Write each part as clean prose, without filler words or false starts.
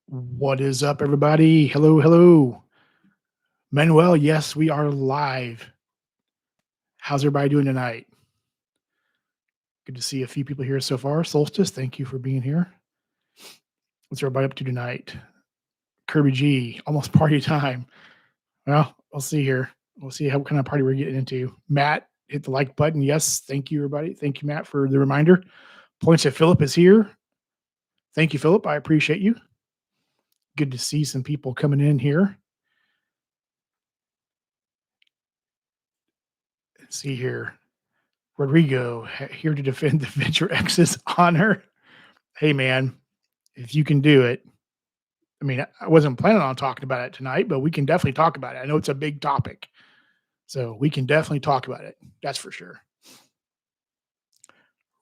What is up, everybody? Hello, hello. Manuel, yes, we are live. How's everybody doing tonight? Good to see a few people here so far. Solstice, thank you for being here. What's everybody up to tonight? Kirby G, almost party time. Well, we'll see here. We'll see what kind of party we're getting into. Matt, hit the like button. Yes, thank you, everybody. Thank you, Matt, for the reminder. Points that Philip is here. Thank you, Philip. I appreciate you. Good to see some people coming in here. Let's see here. Rodrigo, here to defend the Venture X's honor. Hey, man, if you can do it. I mean, I wasn't planning on talking about it tonight, but we can definitely talk about it. I know it's a big topic, so we can definitely talk about it. That's for sure.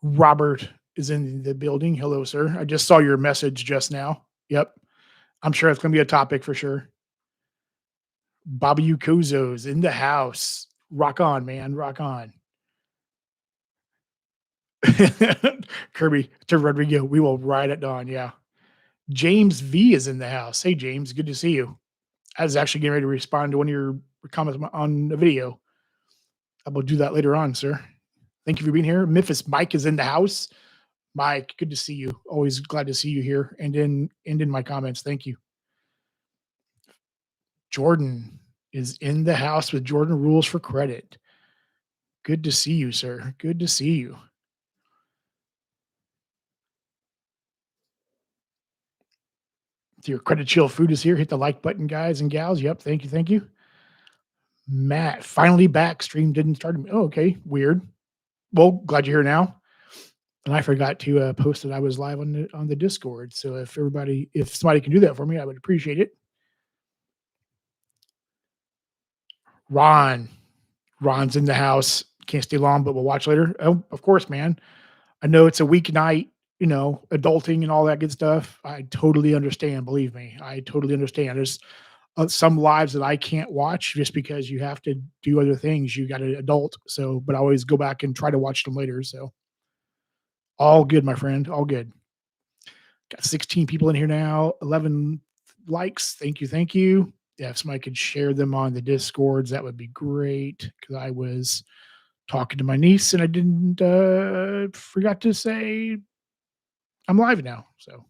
Robert is in the building. Hello, sir. I just saw your message just now. Yep. I'm sure it's going to be a topic for sure. Bobby Ukozo's in the house. Rock on, man. Rock on. Kirby to Rodrigo. We will ride at dawn. Yeah. James V is in the house. Hey, James. Good to see you. I was actually getting ready to respond to one of your comments on the video. I will do that later on, sir. Thank you for being here. Memphis Mike is in the house. Mike, good to see you. Always glad to see you here and in my comments. Thank you. Jordan is in the house with Jordan Rules for Credit. Good to see you, sir. Good to see you. Your Credit Chill Food is here. Hit the like button, guys and gals. Yep. Thank you. Thank you. Matt, finally back. Stream didn't start. Oh, okay. Weird. Well, glad you're here now. And I forgot to post that I was live on the Discord. So if somebody can do that for me, I would appreciate it. Ron's in the house. Can't stay long, but we'll watch later. Oh, of course, man. I know it's a weeknight, adulting and all that good stuff. I totally understand. Believe me, I totally understand. There's some lives that I can't watch just because you have to do other things. You got to adult. So, but I always go back and try to watch them later. So, all good, my friend. All good. Got 16 people in here now. 11 likes. Thank you. Thank you. Yeah, if somebody could share them on the Discords, that would be great. Because I was talking to my niece and I didn't forgot to say I'm live now. So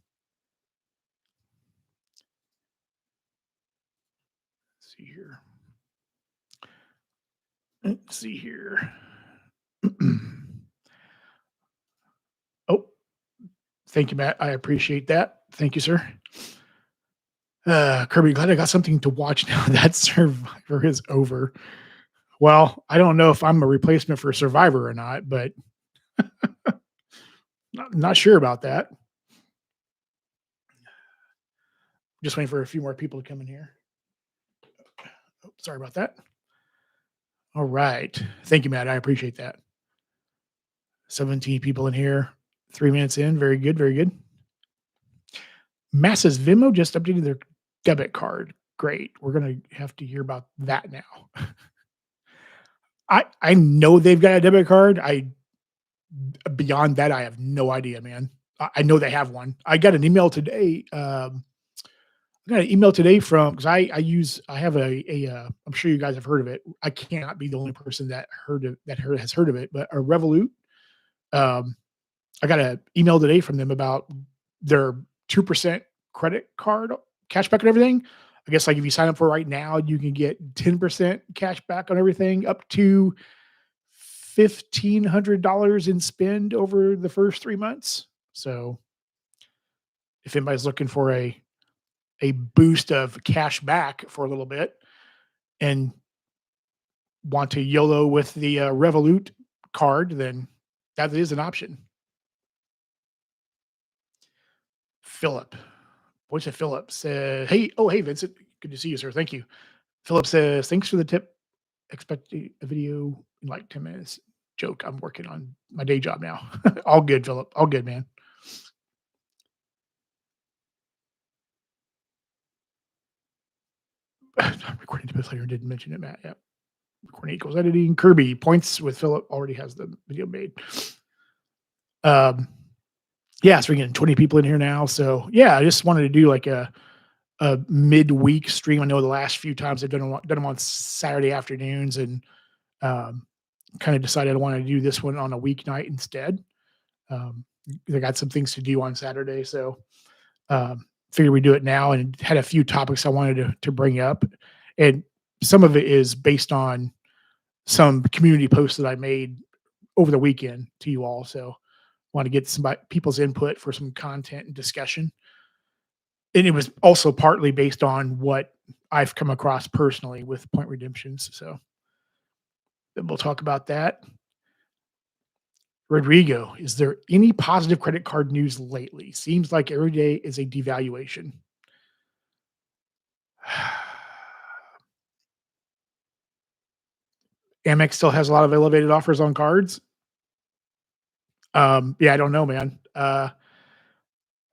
let's see here. Let's see here. Oh, thank you, Matt. I appreciate that. Thank you, sir. Kirby, glad I got something to watch now. That Survivor is over. Well, I don't know if I'm a replacement for Survivor or not, but not sure about that. Just waiting for a few more people to come in here. Oh, sorry about that. All right. Thank you, Matt. I appreciate that. 17 people in here. 3 minutes in. Very good. Very good. Massa's Venmo just updated their debit card. Great. We're going to have to hear about that now. I know they've got a debit card. Beyond that, I have no idea, man. I know they have one. I got an email today. I got an email today from because I have I'm sure you guys have heard of it. I cannot be the only person that has heard of it, but a Revolut. I got an email today from them about their 2% credit card cashback and everything. I guess like if you sign up for right now, you can get 10% cash back on everything up to $1,500 in spend over the first 3 months. So if anybody's looking for a boost of cash back for a little bit and want to YOLO with the Revolut card, then that is an option. Philip. Voice of Philip says, hey, Vincent. Good to see you, sir. Thank you. Philip says, thanks for the tip. Expect a video in like 10 minutes. Joke. I'm working on my day job now. All good, Philip. All good, man. I'm recording to this later. Didn't mention it, Matt. Yep. Recording equals editing. Kirby points with Philip already has the video made. Yeah, so we're getting 20 people in here now. So yeah, I just wanted to do like a midweek stream. I know the last few times I've done them on Saturday afternoons, and um, kind of decided I wanted to do this one on a weeknight instead. Um, I got some things to do on Saturday, so figured we do it now, and had a few topics I wanted to bring up, and some of it is based on some community posts that I made over the weekend to you all. So want to get some people's input for some content and discussion. And it was also partly based on what I've come across personally with point redemptions. So then we'll talk about that. Rodrigo, is there any positive credit card news lately? Seems like every day is a devaluation. Amex still has a lot of elevated offers on cards. Yeah, I don't know, man. Like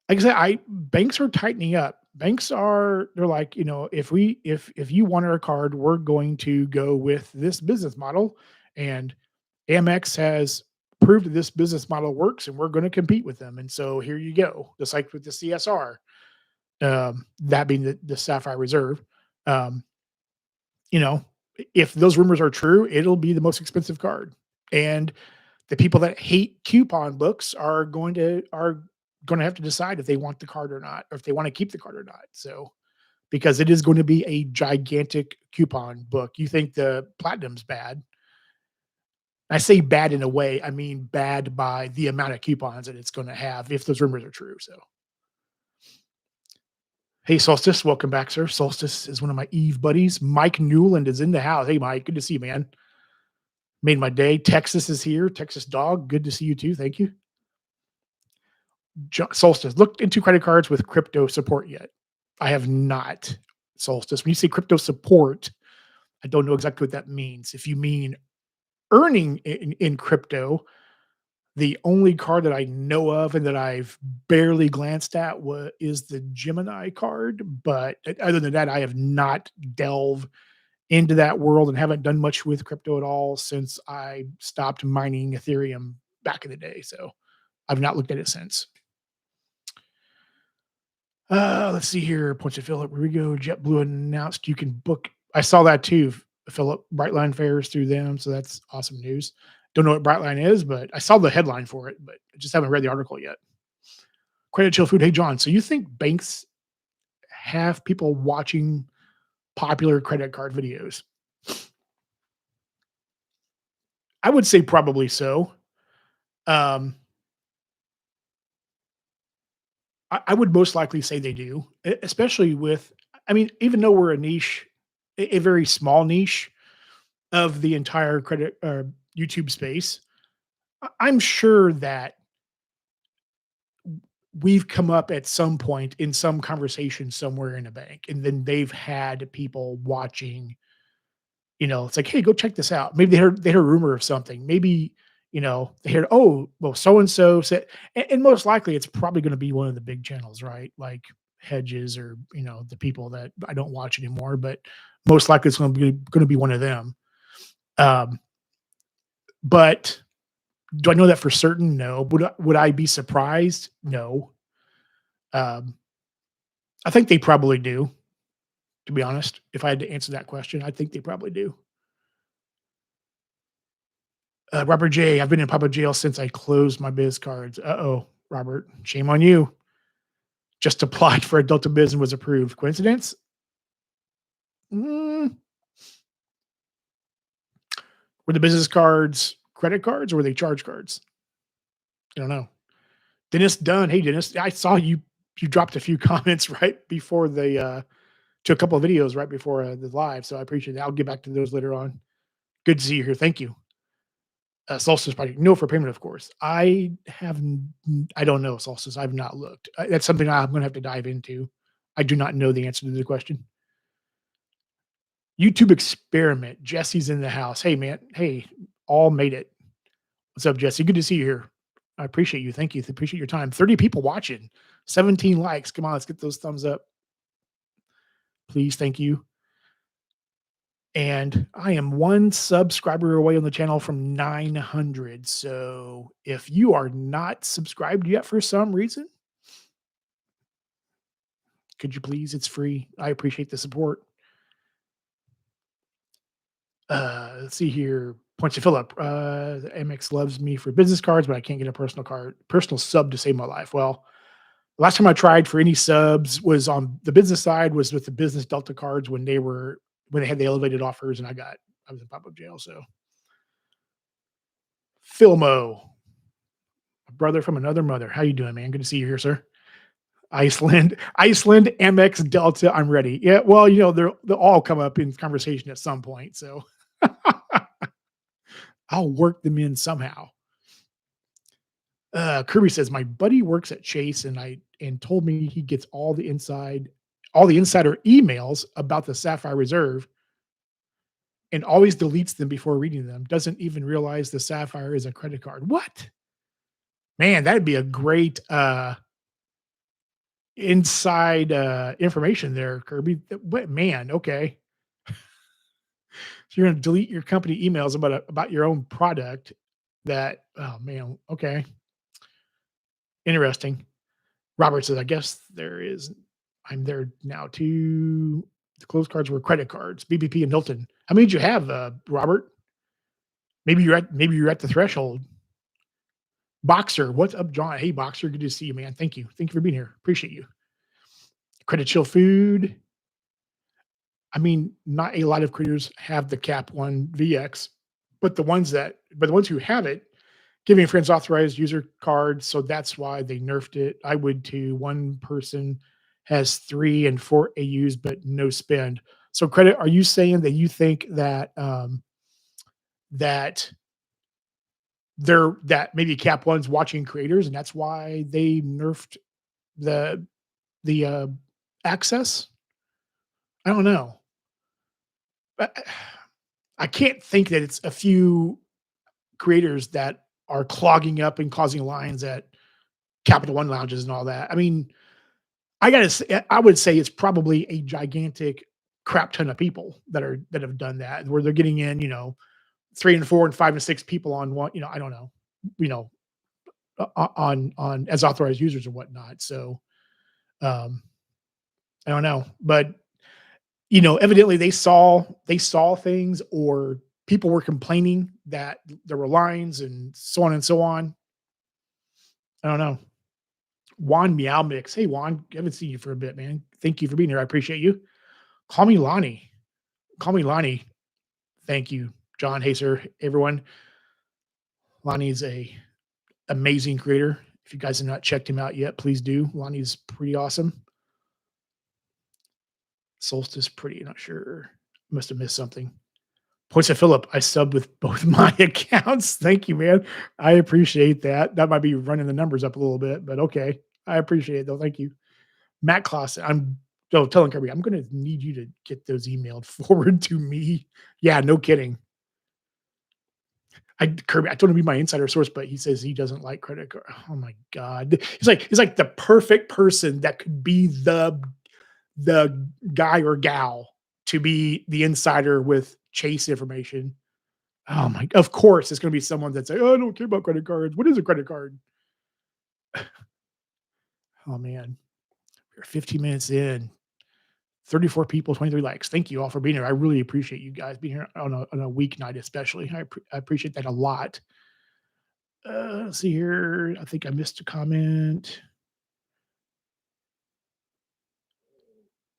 I said, I banks are tightening up. They're like, if you want our card, we're going to go with this business model. And Amex has proved that this business model works and we're going to compete with them. And so here you go. Just like with the CSR, that being the Sapphire Reserve. Um, you know, if those rumors are true, it'll be the most expensive card. And the people that hate coupon books are going to have to decide if they want the card or not, or if they want to keep the card or not. So because it is going to be a gigantic coupon book. You think the platinum's bad. I say bad in a way, I mean bad by the amount of coupons that it's going to have if those rumors are true. So, hey, Solstice, welcome back, sir. Solstice is one of my Eve buddies. Mike Newland is in the house. Hey, Mike, good to see you, man. Made my day. Texas is here. Texas Dog, good to see you too. Thank you. Solstice, looked into credit cards with crypto support yet? I have not. Solstice, when you say crypto support, I don't know exactly what that means. If you mean earning in crypto, the only card that I know of and that I've barely glanced at is the Gemini card. But other than that, I have not delved into that world and haven't done much with crypto at all since I stopped mining Ethereum back in the day. So I've not looked at it since. Let's see here. Points of Philip. Here we go. JetBlue announced you can book. I saw that too, Philip. Brightline fares through them. So that's awesome news. Don't know what Brightline is, but I saw the headline for it, but I just haven't read the article yet. Credit Chill Food. Hey, John. So you think banks have people watching popular credit card videos? I would say probably so. Um, I would most likely say they do, especially with, I mean, even though we're a niche, a very small niche of the entire credit YouTube space, I'm sure that we've come up at some point in some conversation somewhere in a bank, and then they've had people watching. It's like, hey, go check this out. Maybe they heard a rumor of something. Maybe they heard, oh, well, so and so said, and most likely it's probably going to be one of the big channels, right? Like Hedges or the people that I don't watch anymore, but most likely it's going to be one of them. Um, but do I know that for certain? No. Would I be surprised? No. Um, I think they probably do, to be honest. If I had to answer that question, I think they probably do. Robert J, I've been in Papa jail since I closed my biz cards. Uh-oh, Robert, shame on you. Just applied for a Delta Biz and was approved. Coincidence? Mm, were the business cards credit cards or were they charge cards? I don't know. Dennis Dunn. Hey, Dennis, I saw you dropped a few comments right before to a couple of videos right before the live. So I appreciate that. I'll get back to those later on. Good to see you here. Thank you. Solstice project. No for payment, of course. I don't know, Solstice. I've not looked. That's something I'm going to have to dive into. I do not know the answer to the question. YouTube experiment. Jesse's in the house. Hey, man. Hey, all made it. What's up, Jesse? Good to see you here. I appreciate you. Thank you. Appreciate your time. 30 people watching, 17 likes. Come on, let's get those thumbs up. Please. Thank you. And I am one subscriber away on the channel from 900. So if you are not subscribed yet for some reason, could you please? It's free. I appreciate the support. Let's see here. Points to Philip. The Amex loves me for business cards, but I can't get a personal sub to save my life. Well, last time I tried for any subs was on the business side, was with the business Delta cards when they had the elevated offers, and I was in pop up jail. So Filmo, a brother from another mother. How you doing, man? Good to see you here, sir. Iceland, Amex, Delta. I'm ready. Yeah, well, they'll all come up in conversation at some point. So I'll work them in somehow. Kirby says my buddy works at Chase, and told me he gets all the insider emails about the Sapphire Reserve, and always deletes them before reading them. Doesn't even realize the Sapphire is a credit card. What? Man, that'd be a great inside information there, Kirby. What man? Okay, so you're going to delete your company emails about your own product. That oh man, okay, interesting. Robert says, I guess there is. I'm there now too. The closed cards were credit cards, BBP and Hilton. How many did you have, Robert? Maybe you're at the threshold. Boxer, what's up, John? Hey, Boxer, good to see you, man. Thank you. Thank you for being here. Appreciate you. Credit Chill Food. I mean, not a lot of creators have the Cap One VX, but the ones who have it, giving friends authorized user cards, so that's why they nerfed it. I would too. One person has 3 and 4 AUs, but no spend. So credit, are you saying that you think that that maybe Cap One's watching creators, and that's why they nerfed the the access? I don't know. But I can't think that it's a few creators that are clogging up and causing lines at Capital One lounges and all that. I mean, I would say it's probably a gigantic crap ton of people that have done that, where they're getting in, 3 and 4 and 5 and 6 people on one, I don't know, you know, on as authorized users and whatnot. So, um, I don't know, but evidently they saw things, or people were complaining that there were lines and so on and so on. I don't know. Juan Meow Mix. Hey Juan, haven't seen you for a bit, man. Thank you for being here. I appreciate you. Call me Lonnie. Call me Lonnie. Thank you, John. Hey sir, everyone. Lonnie's a amazing creator. If you guys have not checked him out yet, please do. Lonnie's pretty awesome. Solstice pretty, not sure. Must have missed something. Points of Philip, I subbed with both my accounts. Thank you, man. I appreciate that. That might be running the numbers up a little bit, but okay. I appreciate it though. Thank you. Matt Clausen, telling Kirby, I'm going to need you to get those emailed forward to me. Yeah, no kidding. Kirby, I told him to be my insider source, but he says he doesn't like credit card. Oh my God. He's like the perfect person that could be the guy or gal to be the insider with Chase information. Oh my, of course, it's going to be someone that's like, oh, I don't care about credit cards. What is a credit card? Oh man, we're 15 minutes in, 34 people, 23 likes. Thank you all for being here. I really appreciate you guys being here on a weeknight, especially. I appreciate that a lot. Let's see here. I think I missed a comment.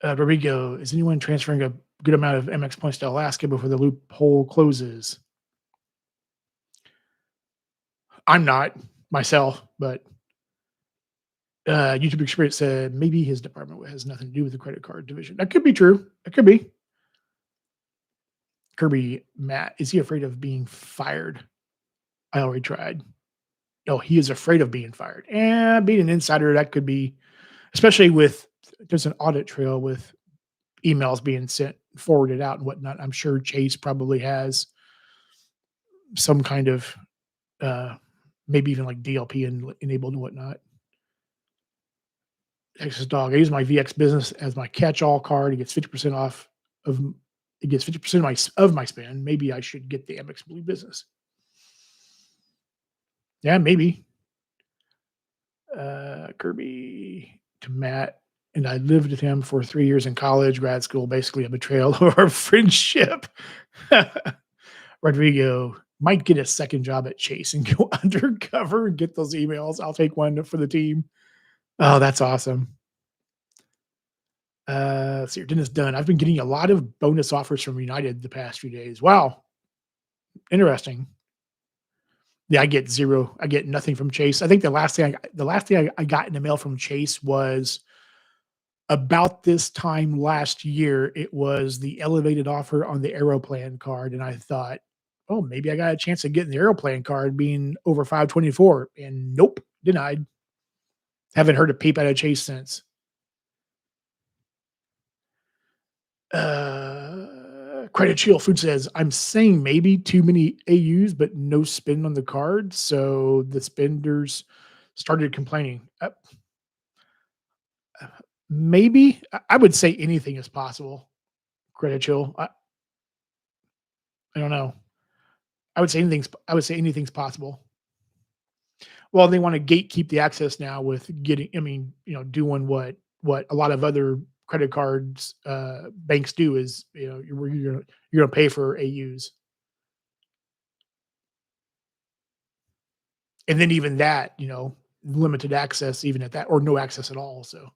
Rodrigo, is anyone transferring a good amount of MX points to Alaska before the loophole closes? I'm not myself, but YouTube Experience said maybe his department has nothing to do with the credit card division. That could be true. It could be. Kirby, Matt, is he afraid of being fired? I already tried. No, he is afraid of being fired. And being an insider, that could be, especially with there's an audit trail with emails being sent, forwarded out and whatnot. I'm sure Chase probably has some kind of maybe even like DLP enabled and whatnot. Texas Dog. I use my VX business as my catch-all card. He gets 50% off of It gets 50% of my spend. Maybe I should get the Amex Blue Business. Yeah, maybe. Kirby to Matt, and I lived with him for 3 years in college, grad school, basically a betrayal of our friendship. Rodrigo might get a second job at Chase and go undercover and get those emails. I'll take one for the team. Oh, that's awesome. Let's see, your dinner's done. I've been getting a lot of bonus offers from United the past few days. Wow, interesting. Yeah, I get 0. I get nothing from Chase. I think the last thing I got in the mail from Chase was about this time last year. It was the elevated offer on the Aeroplan card, and I thought, "Oh, maybe I got a chance of getting the Aeroplan card being over 524." And nope, denied. Haven't heard a peep out of Chase since. Credit Shield Food says, "I'm saying maybe too many AUs, but no spin on the card, so the spenders started complaining." Maybe I would say anything is possible. Credit Chill. I don't know. I would say anything's possible. Well, they want to gatekeep the access now with getting. I mean, doing what a lot of other credit cards banks do is you're gonna pay for AUs, and then even that limited access even at that or no access at all. So,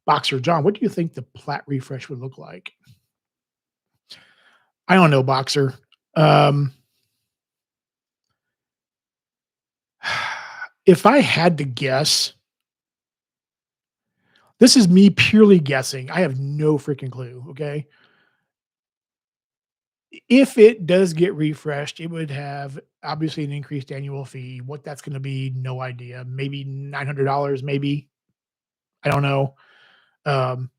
Boxer John, what do you think the plat refresh would look like? I don't know, Boxer. Um, if I had to guess, this is me purely guessing. I have no freaking clue. Okay. If it does get refreshed, it would have obviously an increased annual fee. What that's going to be, no idea. Maybe $900, maybe. I don't know. Um,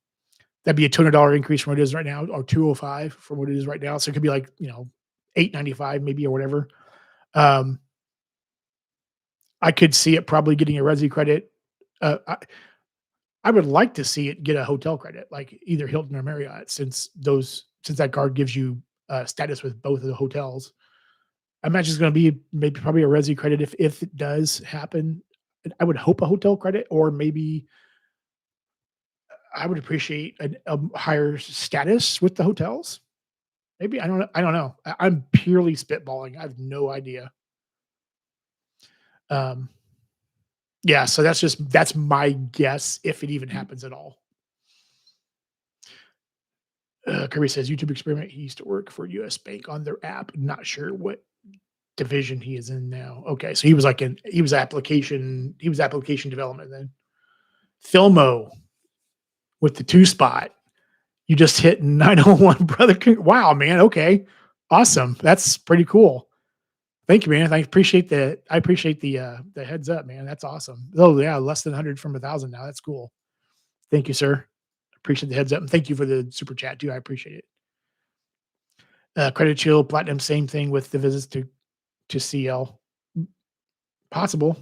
that'd be a $200 increase from what it is right now, or 205 from what it is right now. So it could be like, 895 maybe or whatever. Um, I could see it probably getting a Resi credit. I would like to see it get a hotel credit, like either Hilton or Marriott, since that card gives you status with both of the hotels. I imagine it's going to be maybe probably a Resi credit if it does happen. I would hope a hotel credit, or maybe I would appreciate a higher status with the hotels. Maybe I don't know. I don't know. I'm purely spitballing. I have no idea. Um, yeah, so that's my guess if it even happens at all. Kirby says YouTube experiment. He used to work for US Bank on their app. Not sure what division he is in now. Okay, so he was application development then. Filmo with the 2 spot. You just hit 901, brother. Wow, man. Okay. Awesome. That's pretty cool. Thank you, man. I appreciate the heads up, man. That's awesome. Oh yeah, less than 100 from 1,000 now. That's cool. Thank you, sir. Appreciate the heads up, and thank you for the super chat too. I appreciate it. Credit Chill Platinum, same thing with the visits to CL. Possible.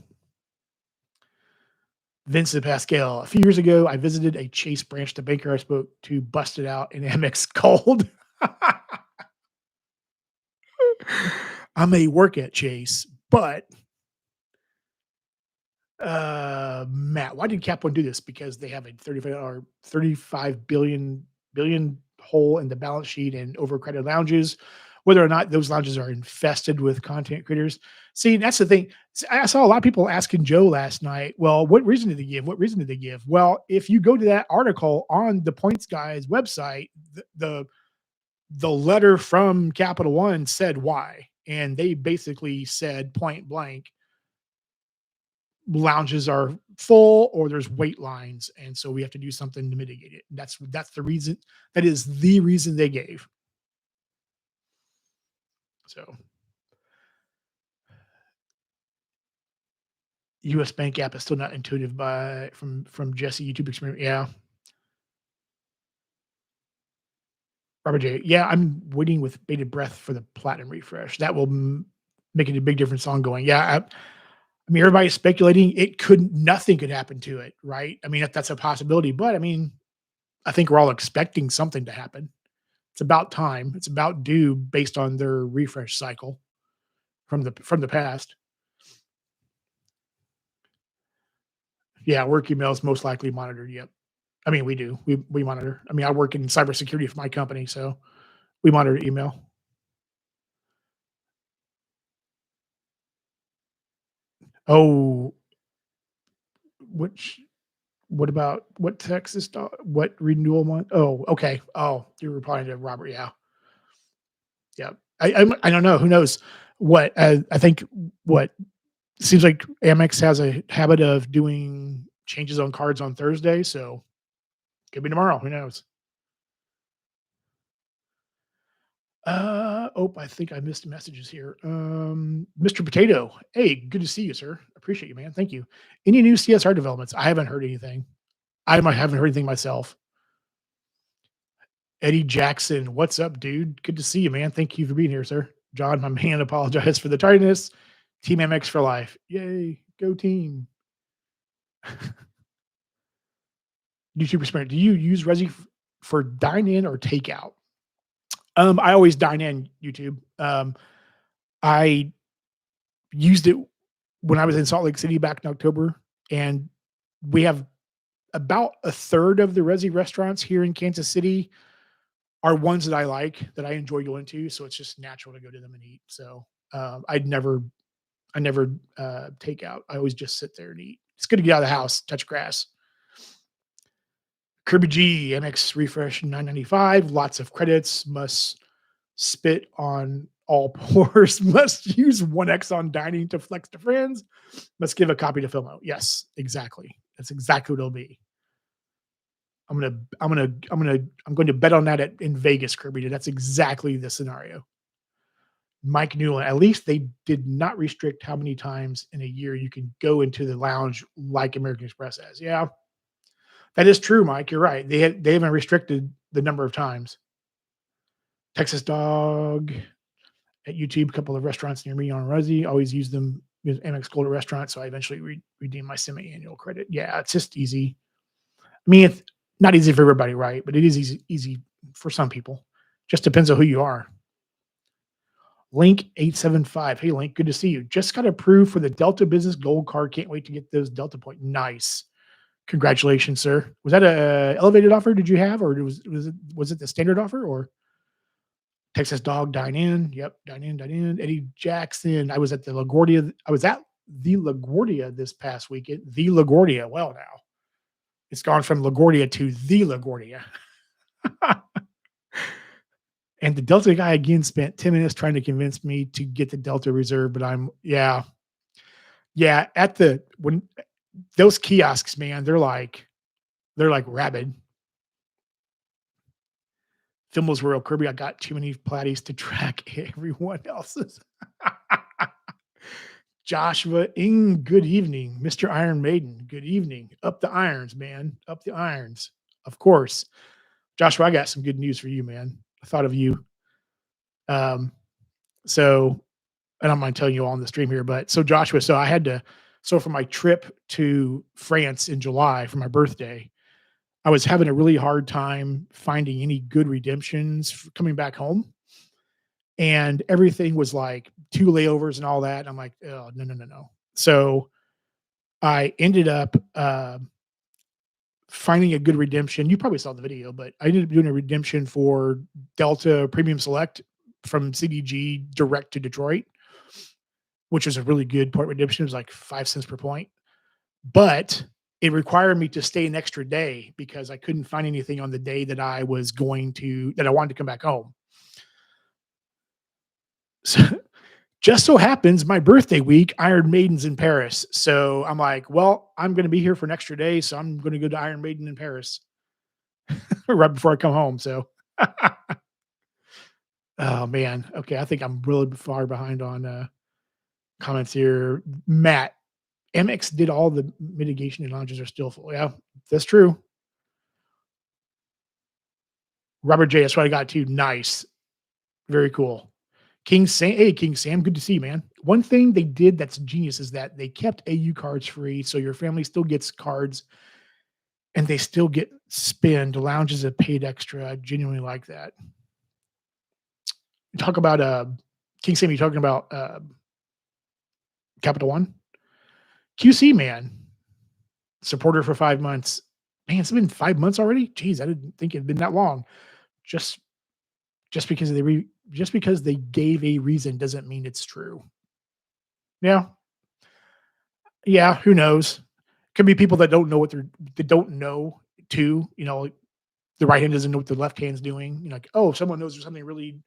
Vincent Pascal. A few years ago, I visited a Chase branch. The banker I spoke to busted out an Amex called. I may work at Chase, but Matt, why did Cap One do this? Because they have a 35 billion hole in the balance sheet and overcredited lounges. Whether or not those lounges are infested with content creators. See, that's the thing. I saw a lot of people asking Joe last night, well, what reason did they give? What reason did they give? Well, if you go to that article on the Points Guys website, the letter from Capital One said why. And they basically said point blank, lounges are full or there's wait lines, and so we have to do something to mitigate it. That's the reason. That is the reason they gave. So US Bank app is still not intuitive by from Jesse YouTube experiment. Yeah. Robert J. Yeah, I'm waiting with bated breath for the platinum refresh. That will make it a big difference ongoing. Yeah, I mean, everybody's speculating nothing could happen to it, right? I mean, if that's a possibility, but I mean, I think we're all expecting something to happen. It's about time. It's about due based on their refresh cycle from the past. Yeah, work emails most likely monitored. Yep. I mean, we do. We monitor. I mean, I work in cybersecurity for my company, so we monitor email. Oh, which what about what Texas what renewal month? Oh, okay. Oh, you're replying to Robert. Yeah. Yeah. I don't know. Who knows what? I think what seems like Amex has a habit of doing changes on cards on Thursday, so could be tomorrow. Who knows? Oh, I think I missed messages here. Mr. Potato. Hey, good to see you, sir. Appreciate you, man. Thank you. Any new CSR developments? I haven't heard anything. Haven't heard anything myself. Eddie Jackson, what's up, dude? Good to see you, man. Thank you for being here, sir. John, my man, apologize for the tardiness. Team MX for life. Yay. Go team. YouTuber Sprint. Do you use Resi for dine in or takeout? I always dine in YouTube. I used it when I was in Salt Lake City back in October, and we have about a third of the Resi restaurants here in Kansas City are ones that I like that I enjoy going to. So it's just natural to go to them and eat. So I never take out. I always just sit there and eat. It's good to get out of the house, touch grass. Kirby G, MX refresh 995. Lots of credits. Must spit on all pours. Must use 1x on dining to flex to friends. Must give a copy to Filmo. Yes, exactly. That's exactly what it'll be. I'm going to bet on that in Vegas, Kirby. That's exactly the scenario. Mike Newland. At least they did not restrict how many times in a year you can go into the lounge like American Express has. Yeah, that is true, Mike. You're right. They haven't restricted the number of times. Texas Dog at YouTube, a couple of restaurants near me on Resi. Always use them as Amex Gold at restaurants, so I eventually redeem my semi-annual credit. Yeah, it's just easy. I mean, it's not easy for everybody, right? But it is easy for some people. Just depends on who you are. Link 875. Hey, Link, good to see you. Just got approved for the Delta Business Gold Card. Can't wait to get those Delta points. Nice. Congratulations, sir. Was that a elevated offer? Did you have, or was it the standard offer, or Texas Dog Dine In? Yep, Dine In, Dine In. Eddie Jackson. I was at the LaGuardia. I was at the LaGuardia this past weekend. The LaGuardia. Well, now it's gone from LaGuardia to the LaGuardia. And the Delta guy again spent 10 minutes trying to convince me to get the Delta Reserve, but yeah. At the when those kiosks, man, they're like rabid. Fimmel's Royal Kirby. I got too many platties to track everyone else's. Joshua good evening. Mr. Iron Maiden, good evening. Up the irons, man. Up the irons. Of course. Joshua, I got some good news for you, man. I thought of you. Um, so I don't mind telling you all on the stream here, but so Joshua, so for my trip to France in July for my birthday, I was having a really hard time finding any good redemptions coming back home. And everything was like 2 layovers and all that. I'm like, oh, no, no, no, no. So I ended up finding a good redemption. You probably saw the video, but I ended up doing a redemption for Delta Premium Select from CDG direct to Detroit, which was a really good point redemption. It was like 5 cents per point. But it required me to stay an extra day because I couldn't find anything on the day that I wanted to come back home. So just so happens my birthday week, Iron Maiden's in Paris. So I'm like, well, I'm going to be here for an extra day. So I'm going to go to Iron Maiden in Paris right before I come home. So, oh man. Okay. I think I'm really far behind on comments here. Matt, MX did all the mitigation and lounges are still full. Yeah, that's true. Robert J, that's what I got too. Nice. Very cool. King Sam, hey King Sam, good to see you, man. One thing they did that's genius is that they kept AU cards free, so your family still gets cards and they still get spin. The lounges have paid extra. I genuinely like that. Talk about, King Sammy talking about, Capital One. QC, man, supporter for 5 months. Man, it's been 5 months already? Jeez, I didn't think it'd been that long. Just just because just because they gave a reason doesn't mean it's true. Yeah, yeah, who knows? Could be people that don't know what they're that don't know too, like, the right hand doesn't know what the left hand's doing. Like, oh, someone knows something really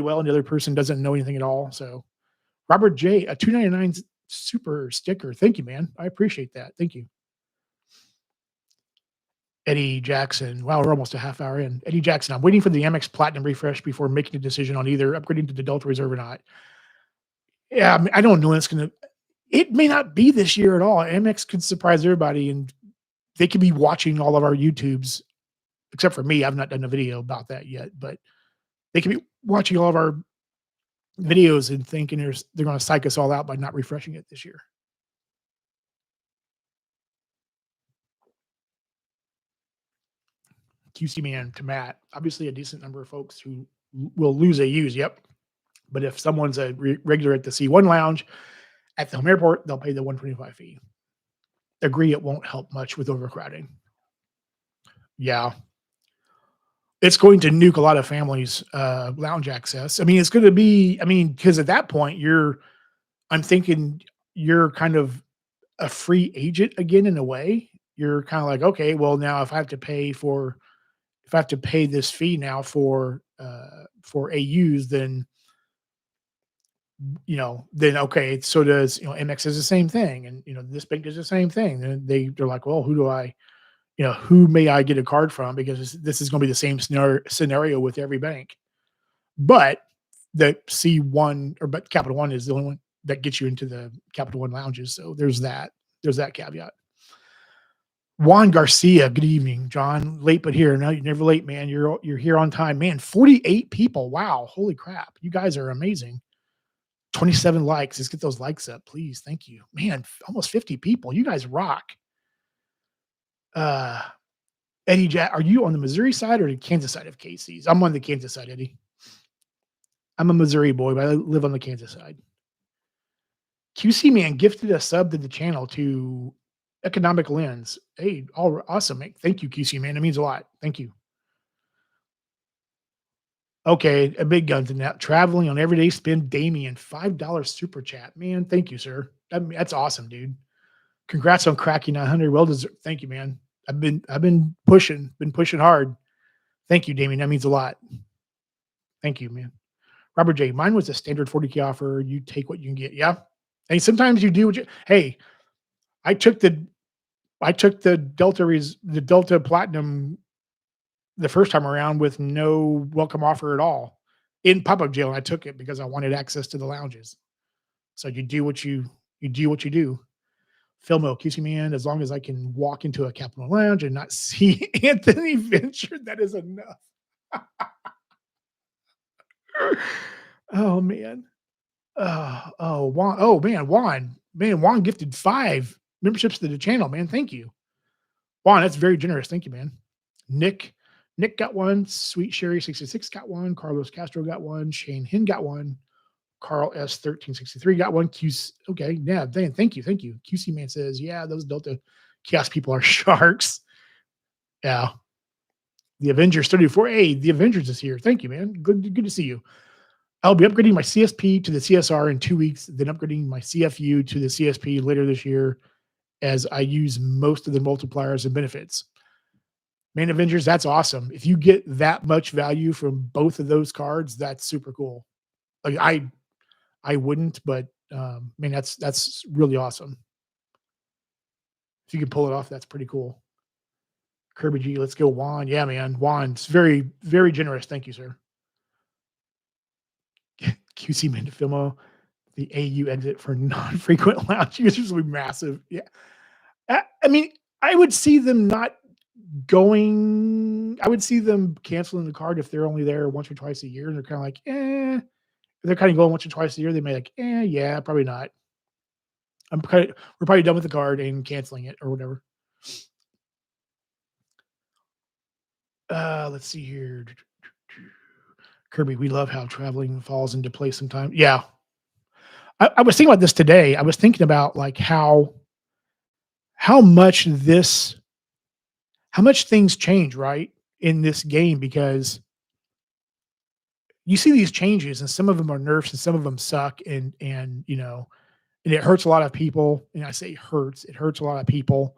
well and the other person doesn't know anything at all. So Robert J, a 299 super sticker. Thank you, man. I appreciate that. Thank you. Eddie Jackson. Wow, we're almost a half hour in. Eddie Jackson. I'm waiting for the Amex Platinum refresh before making a decision on either upgrading to the Delta Reserve or not. Yeah, I mean, I don't know when it's gonna. It may not be this year at all. Amex could surprise everybody, and they could be watching all of our YouTubes, except for me. I've not done a video about that yet, but they could be watching all of our videos and thinking they're going to psych us all out by not refreshing it this year. QC man to Matt. Obviously, a decent number of folks who will lose AUs. Yep. But if someone's a regular at the C1 lounge at the home airport, they'll pay the 125 fee. Agree, it won't help much with overcrowding. Yeah. It's going to nuke a lot of families' lounge access. I mean, it's going to be, I mean, because at that point, I'm thinking you're kind of a free agent again in a way. You're kind of like, okay, well, now if I have to pay this fee now for AUs, then then okay, so does MX does the same thing, and this bank does the same thing. And they're like, well, who may I get a card from because this is going to be the same scenario with every bank. But the C1 but Capital One is the only one that gets you into the Capital One lounges. So there's that caveat. Juan Garcia, good evening, John. Late but here. No, you're never late, man. You're here on time, man. 48 people. Wow, holy crap! You guys are amazing. 27 likes. Let's get those likes up, please. Thank you, man. Almost 50 people. You guys rock. Uh, Eddie Jack, are you on the Missouri side or the Kansas side of KC's? I'm on the Kansas side, Eddie. I'm a Missouri boy, but I live on the Kansas side. QC man gifted a sub to the channel to Economic Lens. Hey, all awesome. Thank you, QC man. It means a lot. Thank you. Okay, a big guns in that. Traveling on everyday spend, Damien, $5 super chat. Man, thank you, sir. That's awesome, dude. Congrats on cracking 900. Well deserved. Thank you, man. I've been pushing hard. Thank you, Damien. That means a lot. Thank you, man. Robert J. Mine was a standard 40K offer. You take what you can get. Yeah. And sometimes you do what you. Hey, I took the the Delta Platinum the first time around with no welcome offer at all in pop-up jail, and I took it because I wanted access to the lounges. So you do what you do. Filmo keeps me in as long as I can walk into a Capital Lounge and not see Anthony Venture. That is enough. Oh man. Juan. Oh man, Juan. Man, Juan gifted 5 memberships to the channel, man. Thank you. Juan, that's very generous. Thank you, man. Nick. Nick got one. Sweet Sherry 66 got one. Carlos Castro got one. Shane Hin got one. Carl S 1363 got one. Okay, yeah, thank you, thank you. QC man says, yeah, those Delta Chaos people are sharks. Yeah. The Avengers 34. Hey, the Avengers is here. Thank you, man. Good to see you. I'll be upgrading my CSP to the CSR in 2 weeks, then upgrading my CFU to the CSP later this year as I use most of the multipliers and benefits. Man, Avengers, that's awesome. If you get that much value from both of those cards, that's super cool. Like I wouldn't, but man, that's really awesome. If you can pull it off, that's pretty cool. Kirby G, let's go Juan. Yeah, man, Juan's very, very generous. Thank you, sir. QC Mendefilmo, the AU exit for non-frequent lounge users will be massive. Yeah, I mean, I would see them not going. I would see them canceling the card if they're only there once or twice a year, and they're kind of like, eh. If they're kind of going once or twice a year, they may like, yeah, probably not. We're probably done with the card and canceling it or whatever. Let's see here. Kirby, we love how traveling falls into place sometimes. Yeah. I was thinking about this today. I was thinking about, like, how much this how much things change, right, in this game because you see these changes and some of them are nerfs and some of them suck and it hurts a lot of people, and I say hurts, it hurts a lot of people,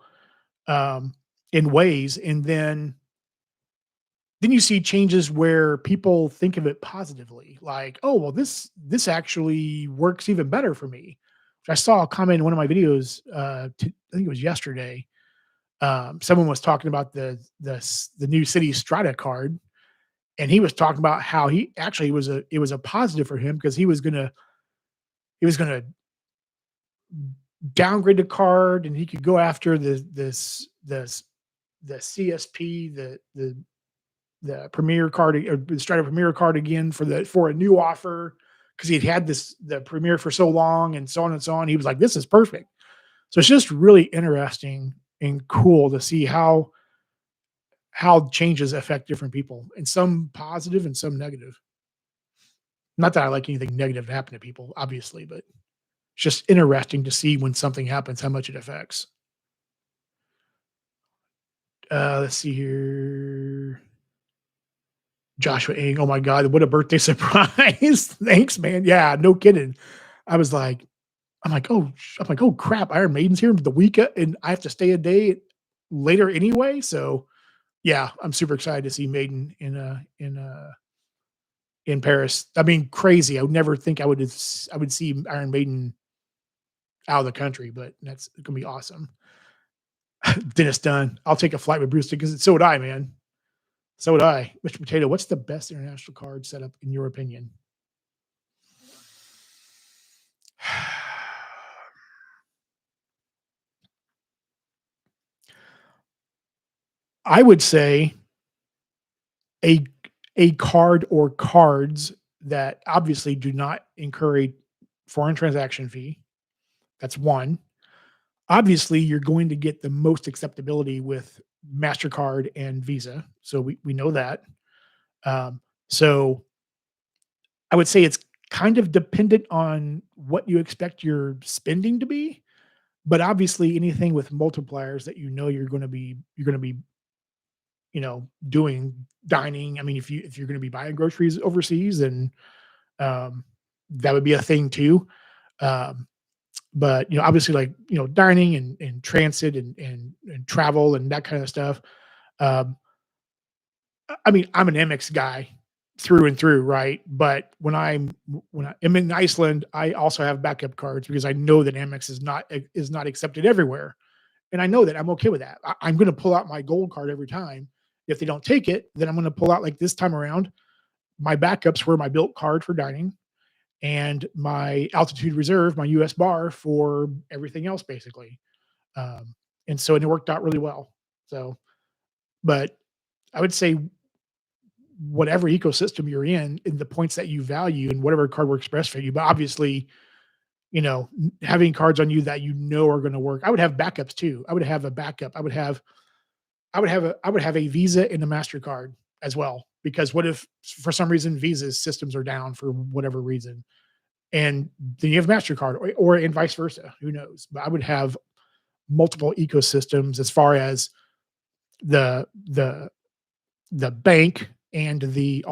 um, in ways, and then you see changes where people think of it positively, like, "Oh, well, this actually works even better for me." I saw a comment in one of my videos, I think it was yesterday. Someone was talking about the new City Strata card, and he was talking about how he actually it was a positive for him because he was gonna downgrade the card, and he could go after the CSP, the Premier card or the Strider Premier card again for a new offer because he'd had the Premier for so long and so on and so on. He was like, "This is perfect." So it's just really interesting and cool to see how changes affect different people, and some positive and some negative. Not that I like anything negative to happen to people, obviously, but it's just interesting to see when something happens, how much it affects. Let's see here. Joshua Ing, oh my god, what a birthday surprise. Thanks, man. Yeah, no kidding. I was like I'm like, "Oh, crap, Iron Maiden's here the week and I have to stay a day later anyway." So, yeah, I'm super excited to see Maiden in Paris. I mean, crazy. I would never think I would see Iron Maiden out of the country, but that's gonna be awesome. Dennis Dunn, I'll take a flight with Bruce because so would I, man. So would I. Mr. Potato, what's the best international card setup in your opinion? I would say a a card or cards that obviously do not incur a foreign transaction fee. That's one. Obviously, you're going to get the most acceptability with MasterCard and Visa. So we know that. So I would say it's kind of dependent on what you expect your spending to be. But obviously anything with multipliers that you're gonna be doing dining. I mean, if you're gonna be buying groceries overseas, then um, that would be a thing too. Um, but obviously, like dining and transit and travel and that kind of stuff. Um, I mean, I'm an Amex guy through and through, right? But when I am in Iceland, I also have backup cards because I know that Amex is not accepted everywhere, and I know that I'm okay with that. I'm going to pull out my gold card every time. If they don't take it, then I'm going to pull out like this time around. My backups were my built card for dining and my altitude reserve, my US bar for everything else, basically. Um, and it worked out really well. So, but I would say whatever ecosystem you're in the points that you value and whatever card works best for you. But obviously, having cards on you that are going to work. I would have backups too. I would have a backup. I would have a Visa and a Mastercard as well. Because what if for some reason Visa's systems are down for whatever reason, and then you have Mastercard, or and vice versa. Who knows? But I would have multiple ecosystems as far as the the the bank and the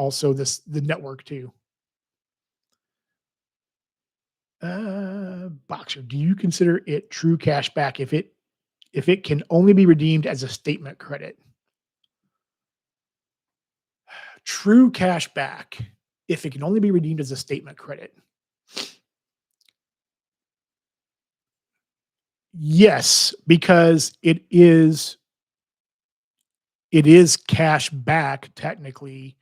network too. Boxer, do you consider it true cash back if it can only be redeemed as a statement credit? True cash back if it can only be redeemed as a statement credit. Yes, because it is cash back technically,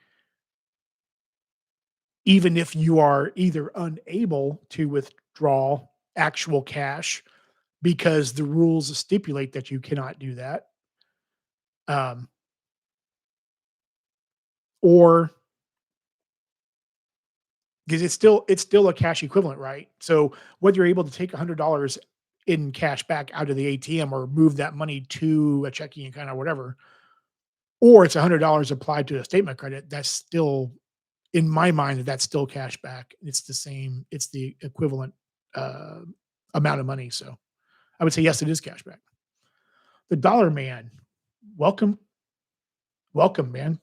even if you are either unable to withdraw actual cash because the rules stipulate that you cannot do that, um, or because it's still a cash equivalent, right? So whether you're able to take $100 in cash back out of the ATM or move that money to a checking account or whatever, or it's $100 applied to a statement credit, that's still in my mind, that's still cash back. It's the equivalent uh, amount of money. So I would say yes, it is cash back. The Dollar Man, welcome, welcome, man.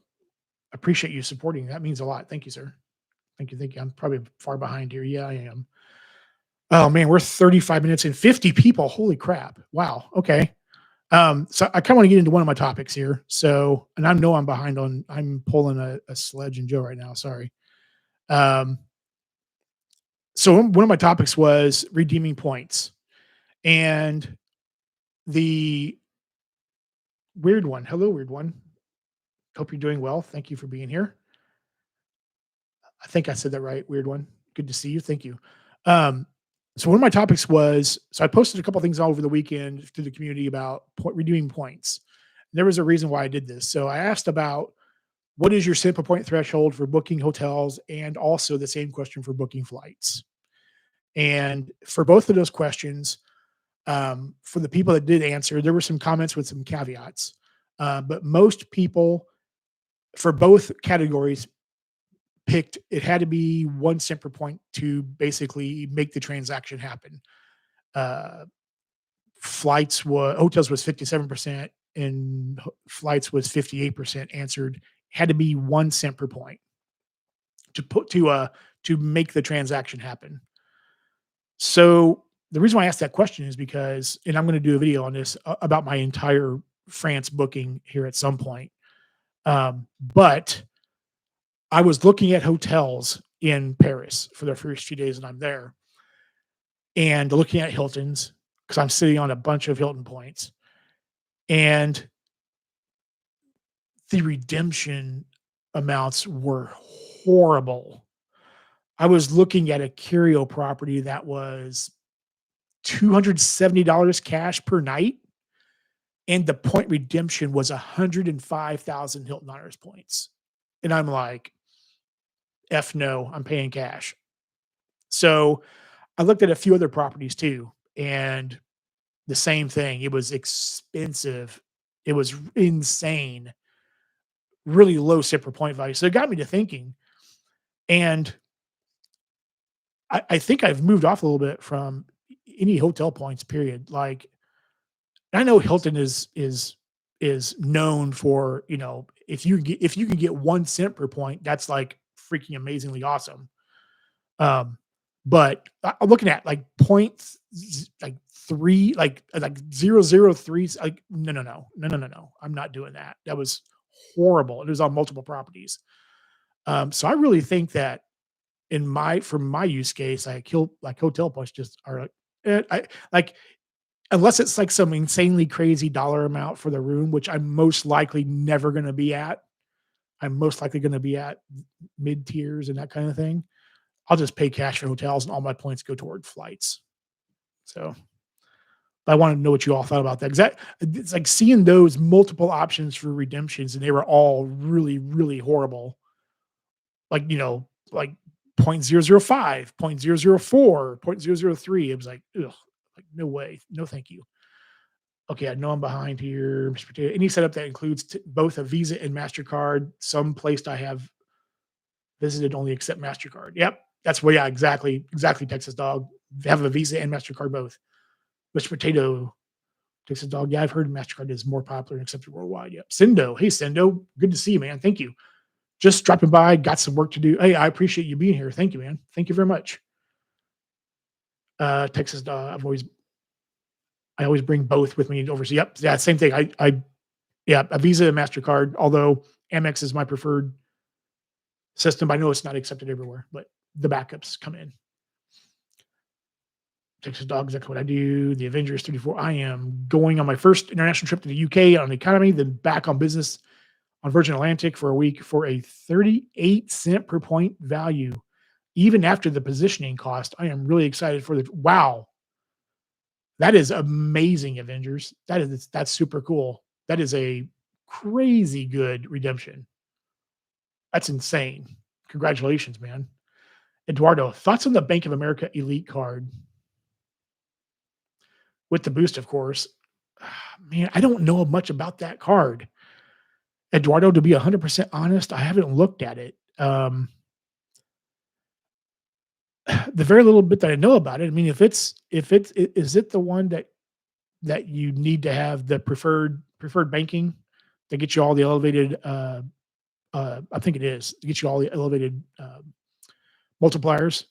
Appreciate you supporting. That means a lot. Thank you, sir. Thank you, thank you. I'm probably far behind here. Yeah, I am. Oh man, we're 35 minutes and 50 people. Holy crap! Wow. Okay. So I kind of want to get into one of my topics here. So, and I know I'm behind on. I'm pulling a Sledge and Joe right now. Sorry. Um, so one of my topics was redeeming points, and the weird one. Hello, weird one. Hope you're doing well. Thank you for being here. I think I said that right. Weird one. Good to see you. Thank you. Um, so one of my topics was so I posted a couple things all over the weekend to the community about redeeming points. There was a reason why I did this. So I asked about what is your sample point threshold for booking hotels, and also the same question for booking flights. And for both of those questions, for the people that did answer, there were some comments with some caveats. But most people for both categories picked it had to be 1 cent per point to basically make the transaction happen. Uh, flights was hotels was 57% and flights was 58% answered had to be 1 cent per point to make the transaction happen. So the reason why I asked that question is because, and I'm going to do a video on this about my entire France booking here at some point. But I was looking at hotels in Paris for the first few days that I'm there, and looking at Hiltons because I'm sitting on a bunch of Hilton points, and the redemption amounts were horrible. I was looking at a Curio property that was $270 cash per night, and the point redemption was 105,000 Hilton Honors points. And I'm like, F no, I'm paying cash. So I looked at a few other properties too, and the same thing. It was expensive. It was insane, really low SIP per point value. So it got me to thinking. And I think I've moved off a little bit from any hotel points, period. Like I know Hilton is known for, if you can get 1 cent per point, that's like freaking amazingly awesome. Um, but I'm looking at like points like three, like 003. Like no. I'm not doing that. That was horrible. It was on multiple properties. So I really think that for my use case, like hotel points just are I like unless it's like some insanely crazy dollar amount for the room, which I'm most likely never going to be at. I'm most likely going to be at mid tiers and that kind of thing. I'll just pay cash for hotels and all my points go toward flights. So I want to know what you all thought about that. Because it's like seeing those multiple options for redemptions, and they were all really, really horrible. Like, like 0.005, 0.004, 0.003. It was like, ugh, like no way. No, thank you. Okay, I know I'm behind here. Mr. Potato. Any setup that includes both a Visa and MasterCard. Some place I have visited only accept MasterCard. Yep. That's where, yeah, exactly, Texas Dog. They have a Visa and MasterCard both. Mr. Potato, Texas Dog. Yeah, I've heard MasterCard is more popular and accepted worldwide. Yep. Sendo. Hey, Sendo. Good to see you, man. Thank you. Just dropping by. Got some work to do. Hey, I appreciate you being here. Thank you, man. Thank you very much. Texas Dog. I always bring both with me overseas. Yep. Yeah, same thing. Yeah, a Visa and MasterCard, although Amex is my preferred system. I know it's not accepted everywhere, but the backups come in. Texas Dog, exactly what I do. The Avengers 34. I am going on my first international trip to the UK on economy, then back on business on Virgin Atlantic for a week for a 38 cent per point value, even after the positioning cost. I am really excited for wow. That is amazing, Avengers. That's super cool. That is a crazy good redemption. That's insane. Congratulations, man. Eduardo, thoughts on the Bank of America Elite card? With the boost, of course. Man, I don't know much about that card. Eduardo, to be 100% honest, I haven't looked at it. The very little bit that I know about it, I mean, if it's is it the one that you need to have the preferred banking that gets you all the elevated, I think it is, to get you all the elevated, multipliers?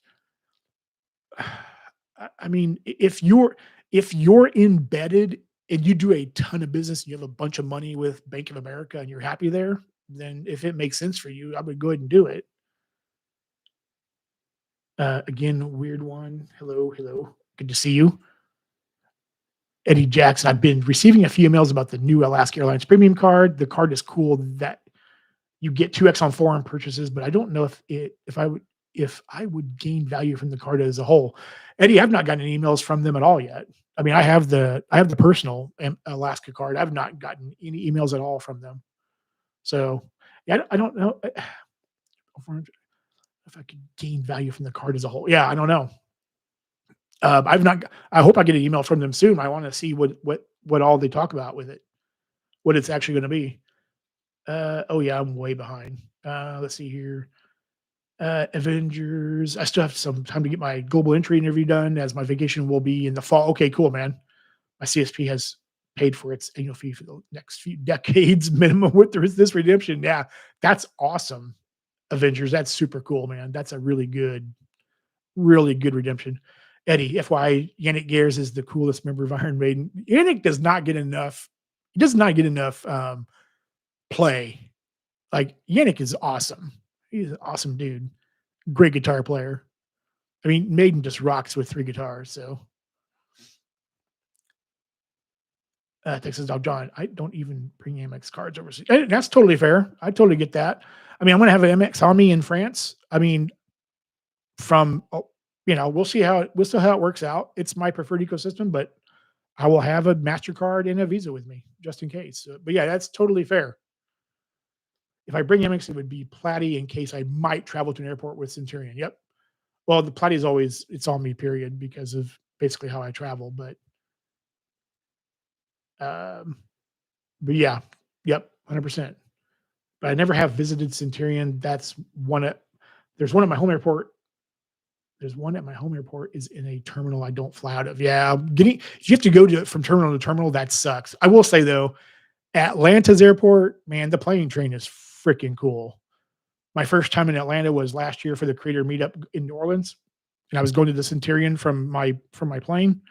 I mean, if you're embedded and you do a ton of business, and you have a bunch of money with Bank of America and you're happy there, then if it makes sense for you, I would go ahead and do it. Again, weird one. Hello, hello. Good to see you. Eddie Jackson. I've been receiving a few emails about the new Alaska Airlines premium card. The card is cool that you get 2x on foreign purchases, but I don't know if I would gain value from the card as a whole. Eddie, I've not gotten any emails from them at all yet. I mean, I have the personal Alaska card. I've not gotten any emails at all from them. So yeah, I don't know if I could gain value from the card as a whole. Yeah, I don't know. I've not. I hope I get an email from them soon. I want to see what all they talk about with it, what it's actually going to be. Oh yeah, I'm way behind. Let's see here. Avengers. I still have some time to get my global entry interview done, as my vacation will be in the fall. Okay, cool, man. My CSP has paid for its annual fee for the next few decades minimum with this redemption. Yeah, that's awesome. Avengers. That's super cool, man. That's a really good redemption. Eddie, FYI, Yannick Gers is the coolest member of Iron Maiden. Yannick does not get enough. He does not get enough play. Like Yannick is awesome. He's an awesome dude. Great guitar player. I mean, Maiden just rocks with 3 guitars, so, Texas Dog John, I don't even bring Amex cards overseas, and that's totally fair. I totally get that. I mean, I'm gonna have an Amex on me in France. I mean, from, we'll see how it works out. It's my preferred ecosystem, but I will have a Mastercard and a Visa with me just in case. But yeah, that's totally fair. If I bring Amex, it would be Platy in case I might travel to an airport with Centurion. Yep. Well, the Platy is always it's on me, period, because of basically how I travel. Um, but yeah, yep, 100%. But I never have visited Centurion. That's one at there's one at my home airport. There's one at my home airport is in a terminal I don't fly out of. Yeah, getting if you have to go to from terminal to terminal, that sucks. I will say though, Atlanta's airport, man, the plane train is freaking cool. My first time in Atlanta was last year for the creator meetup in New Orleans, and I was going to the Centurion from my plane,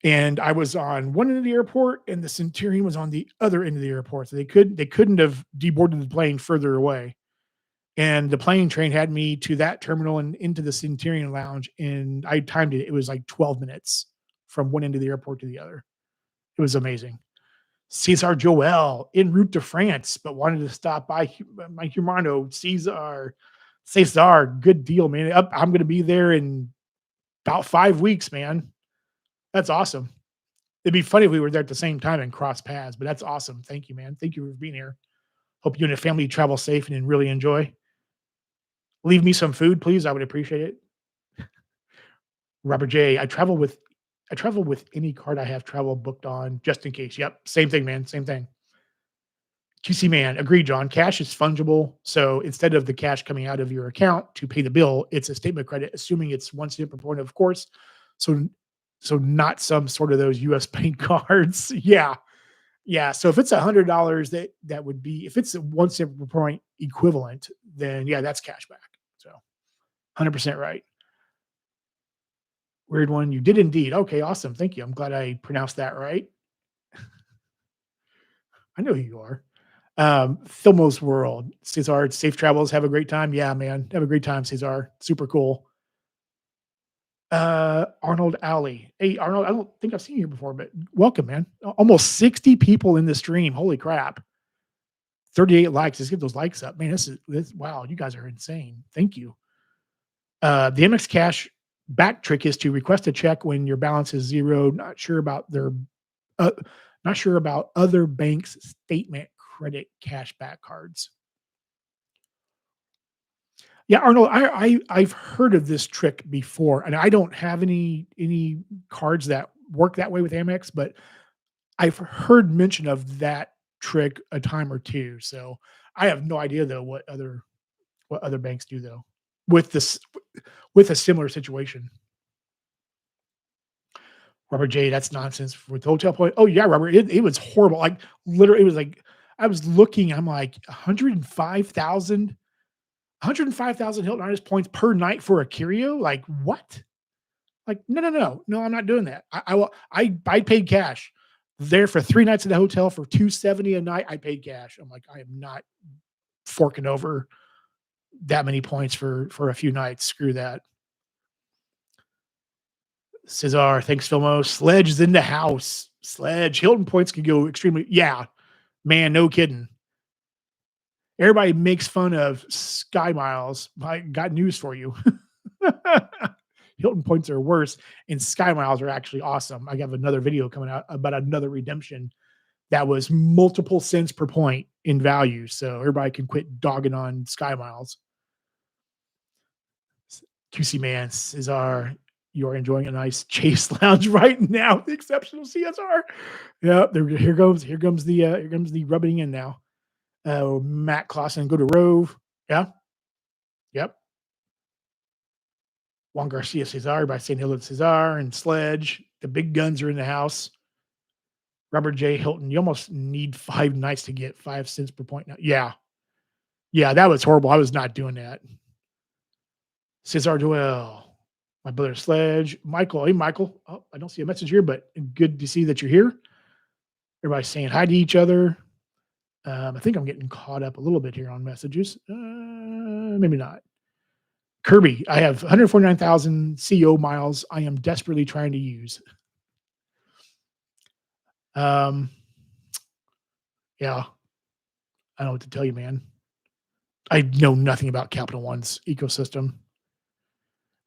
and I was on one end of the airport, and the Centurion was on the other end of the airport. So they couldn't have deboarded the plane further away, and the plane train had me to that terminal and into the Centurion lounge, and I timed it. It was like 12 minutes from one end of the airport to the other. It was amazing. Cesar Joel en route to France, but wanted to stop by my Humano. Cesar, good deal, man. I'm going to be there in about 5 weeks, man. That's awesome. It'd be funny if we were there at the same time and cross paths, but that's awesome. Thank you, man. Thank you for being here. Hope you and your family travel safe and really enjoy. Leave me some food, please. I would appreciate it. Robert J. I travel with any card I have travel booked on just in case. Yep. Same thing, man. Same thing. QC man, agree, John. Cash is fungible. So instead of the cash coming out of your account to pay the bill, it's a statement of credit, assuming it's 1 cent per point, of course. So so not some sort of those US Bank cards. Yeah. Yeah. So if it's $100, that would be if it's a 1 cent per point equivalent, then yeah, that's cash back. So 100% right. Weird one. You did indeed. Okay, awesome. Thank you. I'm glad I pronounced that right. I know who you are. Thilmo's World. Cesar, safe travels. Have a great time. Yeah, man. Have a great time, Cesar. Super cool. Arnold Alley. Hey, Arnold, I don't think I've seen you here before, but welcome, man. Almost 60 people in the stream. Holy crap. 38 likes. Let's get those likes up. Man, this wow, you guys are insane. Thank you. The MX Cash back trick is to request a check when your balance is zero. Uh, not sure about other banks' statement credit cashback cards. Yeah, Arnold, I've heard of this trick before, and I don't have any cards that work that way with Amex, but I've heard mention of that trick a time or two. So I have no idea though what other banks do though. with this with a similar situation. Robert J, that's nonsense with hotel point. Oh yeah, Robert, it was horrible. Like literally, it was like I was looking. I'm like 105,000 Hilton Honors points per night for a curio. Like what? Like no, no, no, no. I'm not doing that. I paid cash there for 3 nights at the hotel for 270 a night. I paid cash. I'm like I am not forking over that many points for a few nights. Screw that. Cesar, thanks, Filmo. Sledge is in the house. Sledge. Hilton points can go extremely. Yeah, man, no kidding. Everybody makes fun of Sky Miles. I got news for you. Hilton points are worse, and Sky Miles are actually awesome. I have another video coming out about another redemption that was multiple cents per point in value. So everybody can quit dogging on Sky Miles. QC Man, Cesar, you are enjoying a nice Chase Lounge right now. The exceptional CSR. Yeah, there, here comes the rubbing in now. Matt Clausen, go to Rove. Yeah, yep. Juan Garcia Cesar by St. Hilda Cesar and Sledge. The big guns are in the house. Robert J. Hilton, you almost need 5 nights to get 5 cents per point now. Yeah. Yeah, that was horrible. I was not doing that. Cesar Joel, my brother Sledge. Michael, hey, Michael. Oh, I don't see a message here, but good to see that you're here. Everybody's saying hi to each other. I think I'm getting caught up a little bit here on messages. Maybe not. Kirby, I have 149,000 CO miles I am desperately trying to use. Um, yeah, I don't know what to tell you, man. I know nothing about Capital One's ecosystem.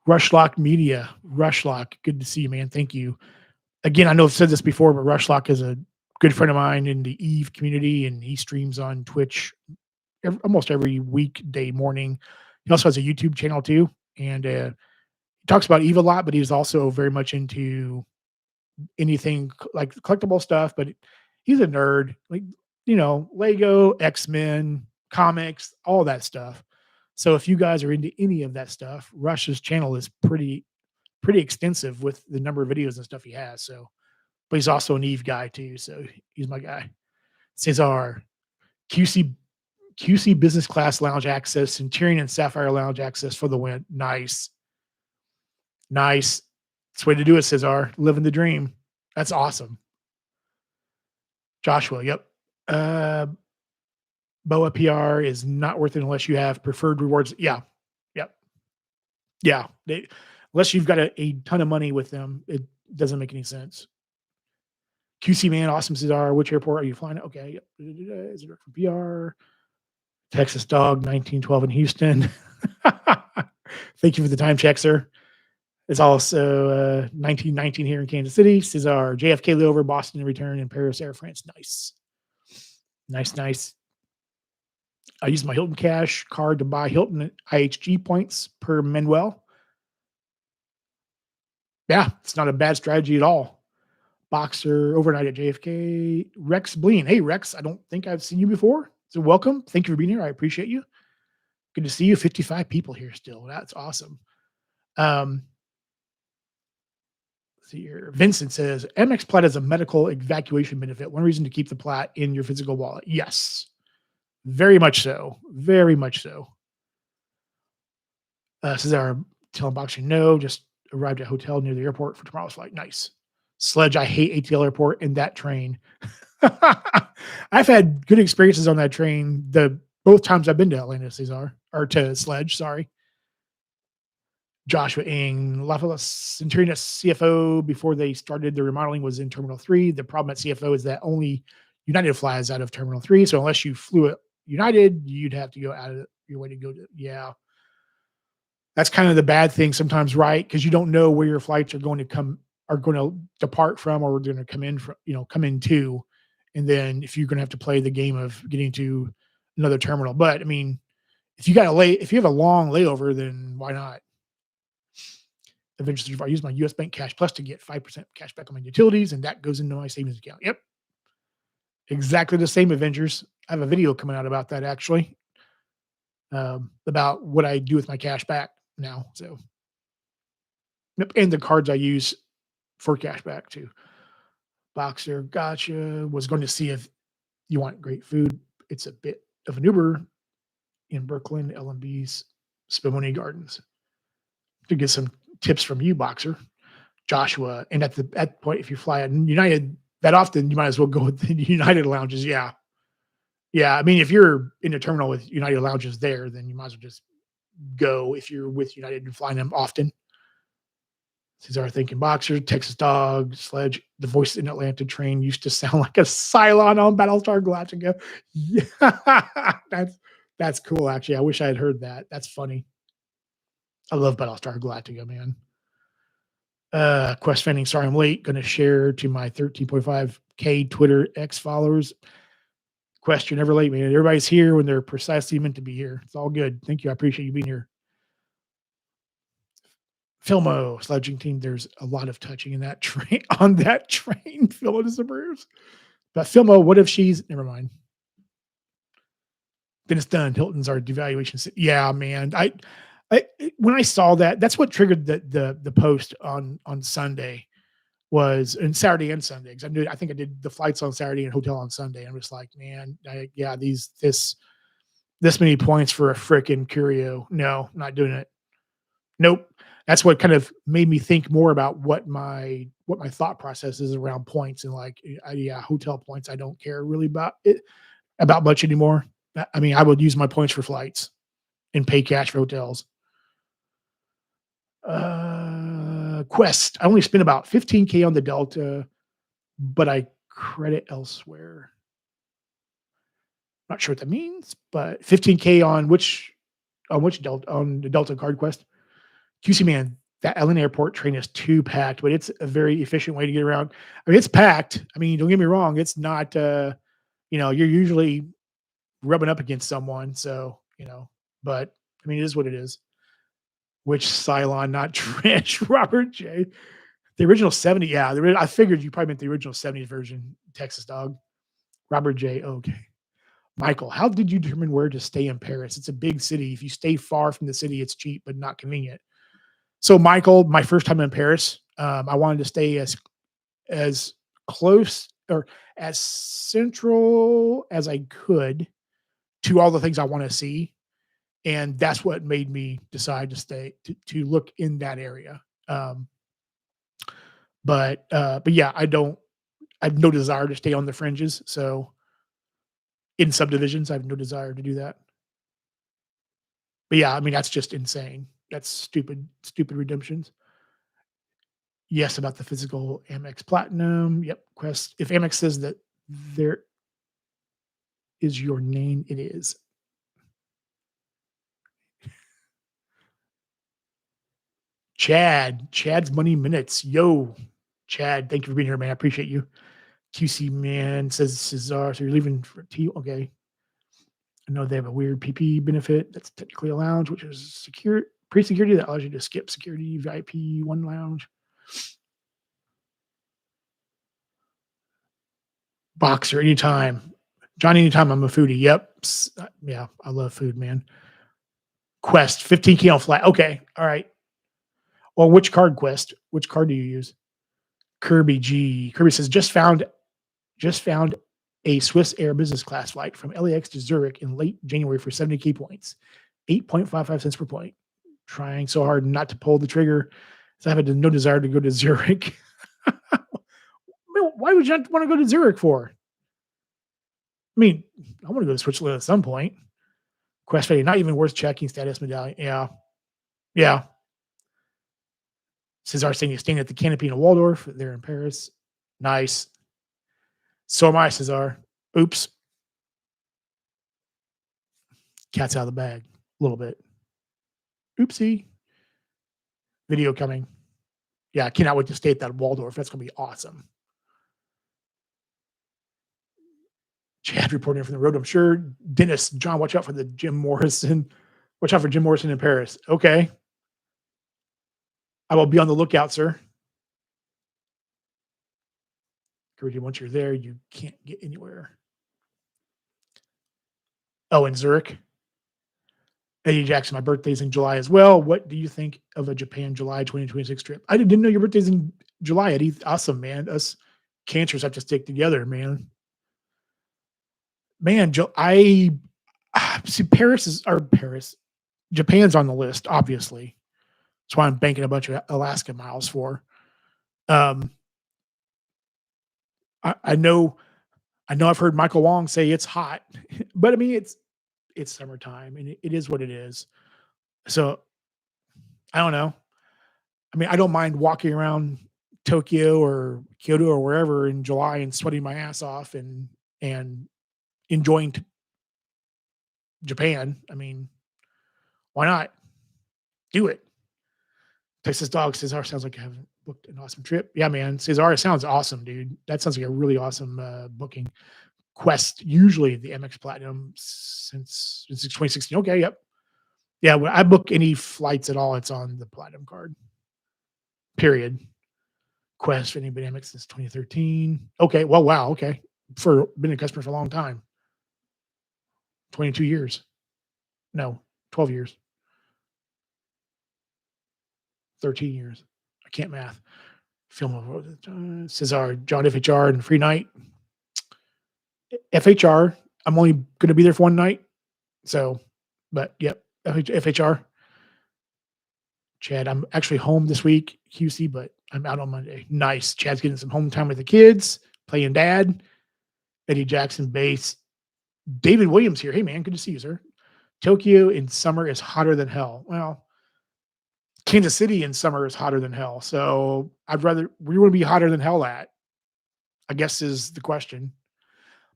Rushlock Media, Rushlock, good to see you, man. Thank you. Again, I know I've said this before, but Rushlock is a good friend of mine in the Eve community, and he streams on Twitch almost every weekday morning. He also has a YouTube channel too, and he talks about Eve a lot, but he's also very much into anything like collectible stuff. But he's a nerd, like Lego, X-Men, comics, all that stuff. So if you guys are into any of that stuff, Rush's channel is pretty extensive with the number of videos and stuff he has. So, but he's also an Eve guy too. So he's my guy. Cesar, QC QC business class lounge access, Centurion and Sapphire lounge access for the win. Nice. Nice. That's the way to do it, Cesar. Living the dream. That's awesome. Joshua, yep. BOA PR is not worth it unless you have preferred rewards. Yeah. Yep. Yeah. Unless you've got a ton of money with them, it doesn't make any sense. QC man, awesome Cesar. Which airport are you flying at? Okay. Yep. Is it from PR? Texas Dog, 1912 in Houston. Thank you for the time check, sir. It's also 1919 here in Kansas City. Cesar, JFK layover, Boston return, and Paris Air France. Nice. Nice, nice. I used my Hilton Cash card to buy Hilton IHG points per Manuel. Yeah, it's not a bad strategy at all. Boxer overnight at JFK. Rex Bleen. Hey, Rex, I don't think I've seen you before. So welcome. Thank you for being here. I appreciate you. Good to see you. 55 people here still. That's awesome. Let's see here. Vincent says MX Plat is a medical evacuation benefit. One reason to keep the Plat in your physical wallet. Yes. Very much so. Very much so. Cesar telling Boxing no, just arrived at hotel near the airport for tomorrow's flight. Nice. Sledge, I hate ATL Airport and that train. I've had good experiences on that train the both times I've been to Atlanta, Cesar, or to Sledge, sorry. Joshua Ing, Lafayette Centurion CFO before they started the remodeling was in Terminal 3. The problem at CFO is that only United flies out of Terminal 3. So unless you flew at United, you'd have to go out of your way to go to, yeah. That's kind of the bad thing sometimes, right? Because you don't know where your flights are going to depart from, or they're going to come in from, come into. And then if you're going to have to play the game of getting to another terminal. But I mean, if you have a long layover, then why not? Eventually, I use my US Bank Cash Plus to get 5% cash back on my utilities, and that goes into my savings account. Yep. Exactly the same, Avengers. I have a video coming out about that, actually. about what I do with my cash back now. So, yep, and the cards I use for cash back too. Boxer, gotcha. Was going to see if you want great food. It's a bit of an Uber in Brooklyn, L&B's Spumoni Gardens. To get some tips from you, Boxer. Joshua, and at point, if you fly at United that often, you might as well go with the United lounges. Yeah, yeah. I mean, if you're in a terminal with United lounges there, then you might as well just go if you're with United and flying them often. Cesar thinking boxer, Texas dog, sledge. The voice in Atlanta train used to sound like a Cylon on Battlestar Galactica. Yeah, that's cool. Actually, I wish I had heard that. That's funny. I love Battlestar Galactica, man. Quest Fanning, sorry I'm late. Going to share to my 13.5K Twitter X followers. Quest, you're never late, man. Everybody's here when they're precisely meant to be here. It's all good. Thank you. I appreciate you being here. Filmo, sledging team, there's a lot of touching in that train on that train. Filmo disapproves. But Filmo, what if she's never mind. Then it's done. Hilton's our devaluation. Yeah, man. I when I saw that, that's what triggered the post on Sunday was and Saturday and Sunday because I think I did the flights on Saturday and hotel on Sunday. I'm just like, man, yeah, this many points for a freaking curio. No, not doing it. Nope. That's what kind of made me think more about what my thought process is around points and like, yeah, hotel points. I don't care really about it about much anymore. I mean, I would use my points for flights and pay cash for hotels. Quest. I only spent about 15K on the Delta, but I credit elsewhere. Not sure what that means, but 15K on which Delta on the Delta Card Quest. QC man, that Ellen Airport train is too packed, but it's a very efficient way to get around. I mean, it's packed. I mean, don't get me wrong, it's not you're usually rubbing up against someone, so, but I mean, it is what it is. Which Cylon, not Trish, Robert J. The original 70, yeah, I figured you probably meant the original 70s version, Texas dog. Robert J. Okay. Michael, how did you determine where to stay in Paris? It's a big city. If you stay far from the city, it's cheap but not convenient. So, Michael, my first time in Paris, I wanted to stay as close or as central as I could to all the things I want to see, and that's what made me decide to stay to look in that area. Um, but yeah, I have no desire to stay on the fringes. So in subdivisions, I have no desire to do that. But yeah, I mean that's just insane. That's stupid, stupid redemptions. Yes, about the physical Amex Platinum. Yep, Quest. If Amex says that there is your name, it is. Chad's Money Minutes. Yo, Chad, thank you for being here, man. I appreciate you. QC man says Cesar. So you're leaving for T. Okay. I know they have a weird PP benefit that's technically a lounge, which is secure pre-security that allows you to skip security VIP one lounge. Boxer anytime. Johnny anytime. I'm a foodie. Yep. Yeah, I love food, man. Quest 15K on flat. Okay. All right. Well, which card Quest? Which card do you use? Kirby G. Kirby says just found a Swiss Air business class flight from LAX to Zurich in late January for 70 points, 8.55 cents per point. Trying so hard not to pull the trigger, so I have no desire to go to Zurich. Why would you not want to go to Zurich for? I mean, I want to go to Switzerland at some point. Quest value, not even worth checking status medallion. Yeah. Yeah. Cesar saying he's staying at the Canopy in Waldorf. They're in Paris. Nice. So am I, Cesar. Oops. Cat's out of the bag. A little bit. Oopsie. Video coming. Yeah, I cannot wait to stay at that Waldorf. That's going to be awesome. Chad reporting from the road. I'm sure. Dennis, John, watch out for the Jim Morrison. Watch out for Jim Morrison in Paris. Okay. I will be on the lookout, sir. Once you're there, you can't get anywhere. Oh, in Zurich? Eddie Jackson, my birthday's in July as well. What do you think of a Japan July 2026 trip? I didn't know your birthday's in July, Eddie. Awesome, man. Us cancers have to stick together, man. Man, see Paris is or Paris. Japan's on the list, obviously. That's why I'm banking a bunch of Alaska miles for. Um, I know I've heard Michael Wong say it's hot, but I mean it's summertime and it is what it is. So I don't know. I mean, I don't mind walking around Tokyo or Kyoto or wherever in July and sweating my ass off and enjoying Japan. I mean, why not do it? Texas Dog Cesar sounds like I haven't booked an awesome trip. Yeah, man. Cesar sounds awesome, dude. That sounds like a really awesome booking. Quest, usually the MX Platinum since 2016. Okay, yep. Yeah, when I book any flights at all, it's on the Platinum card. Period. Quest for anybody MX since 2013. Okay, well, wow, okay. For been a customer for a long time. 22 years. No, 12 years. 13 years. I can't math. Film of Cesar, John FHR and free night. FHR, I'm only going to be there for one night. So, but yep, FHR. Chad, I'm actually home this week, QC, but I'm out on Monday. Nice. Chad's getting some home time with the kids, playing dad. Eddie Jackson bass. David Williams here. Hey, man, good to see you, sir. Tokyo in summer is hotter than hell. Well, Kansas City in summer is hotter than hell. So I'd rather, where you want to be hotter than hell at, I guess is the question.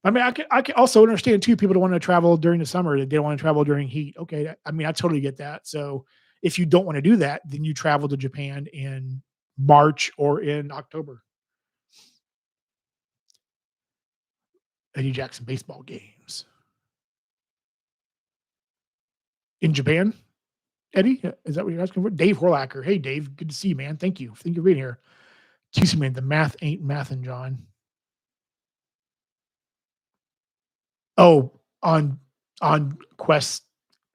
I mean, I can also understand too. People don't want to travel during the summer; they don't want to travel during heat. Okay, I mean, I totally get that. So, if you don't want to do that, then you travel to Japan in March or in October. Eddie Jackson baseball games in Japan. Eddie, is that what you're asking for? Dave Horlacker. Hey, Dave, good to see you, man. Thank you. Thank you for being here. Excuse me, man. The math ain't mathin', John. Oh, on Quest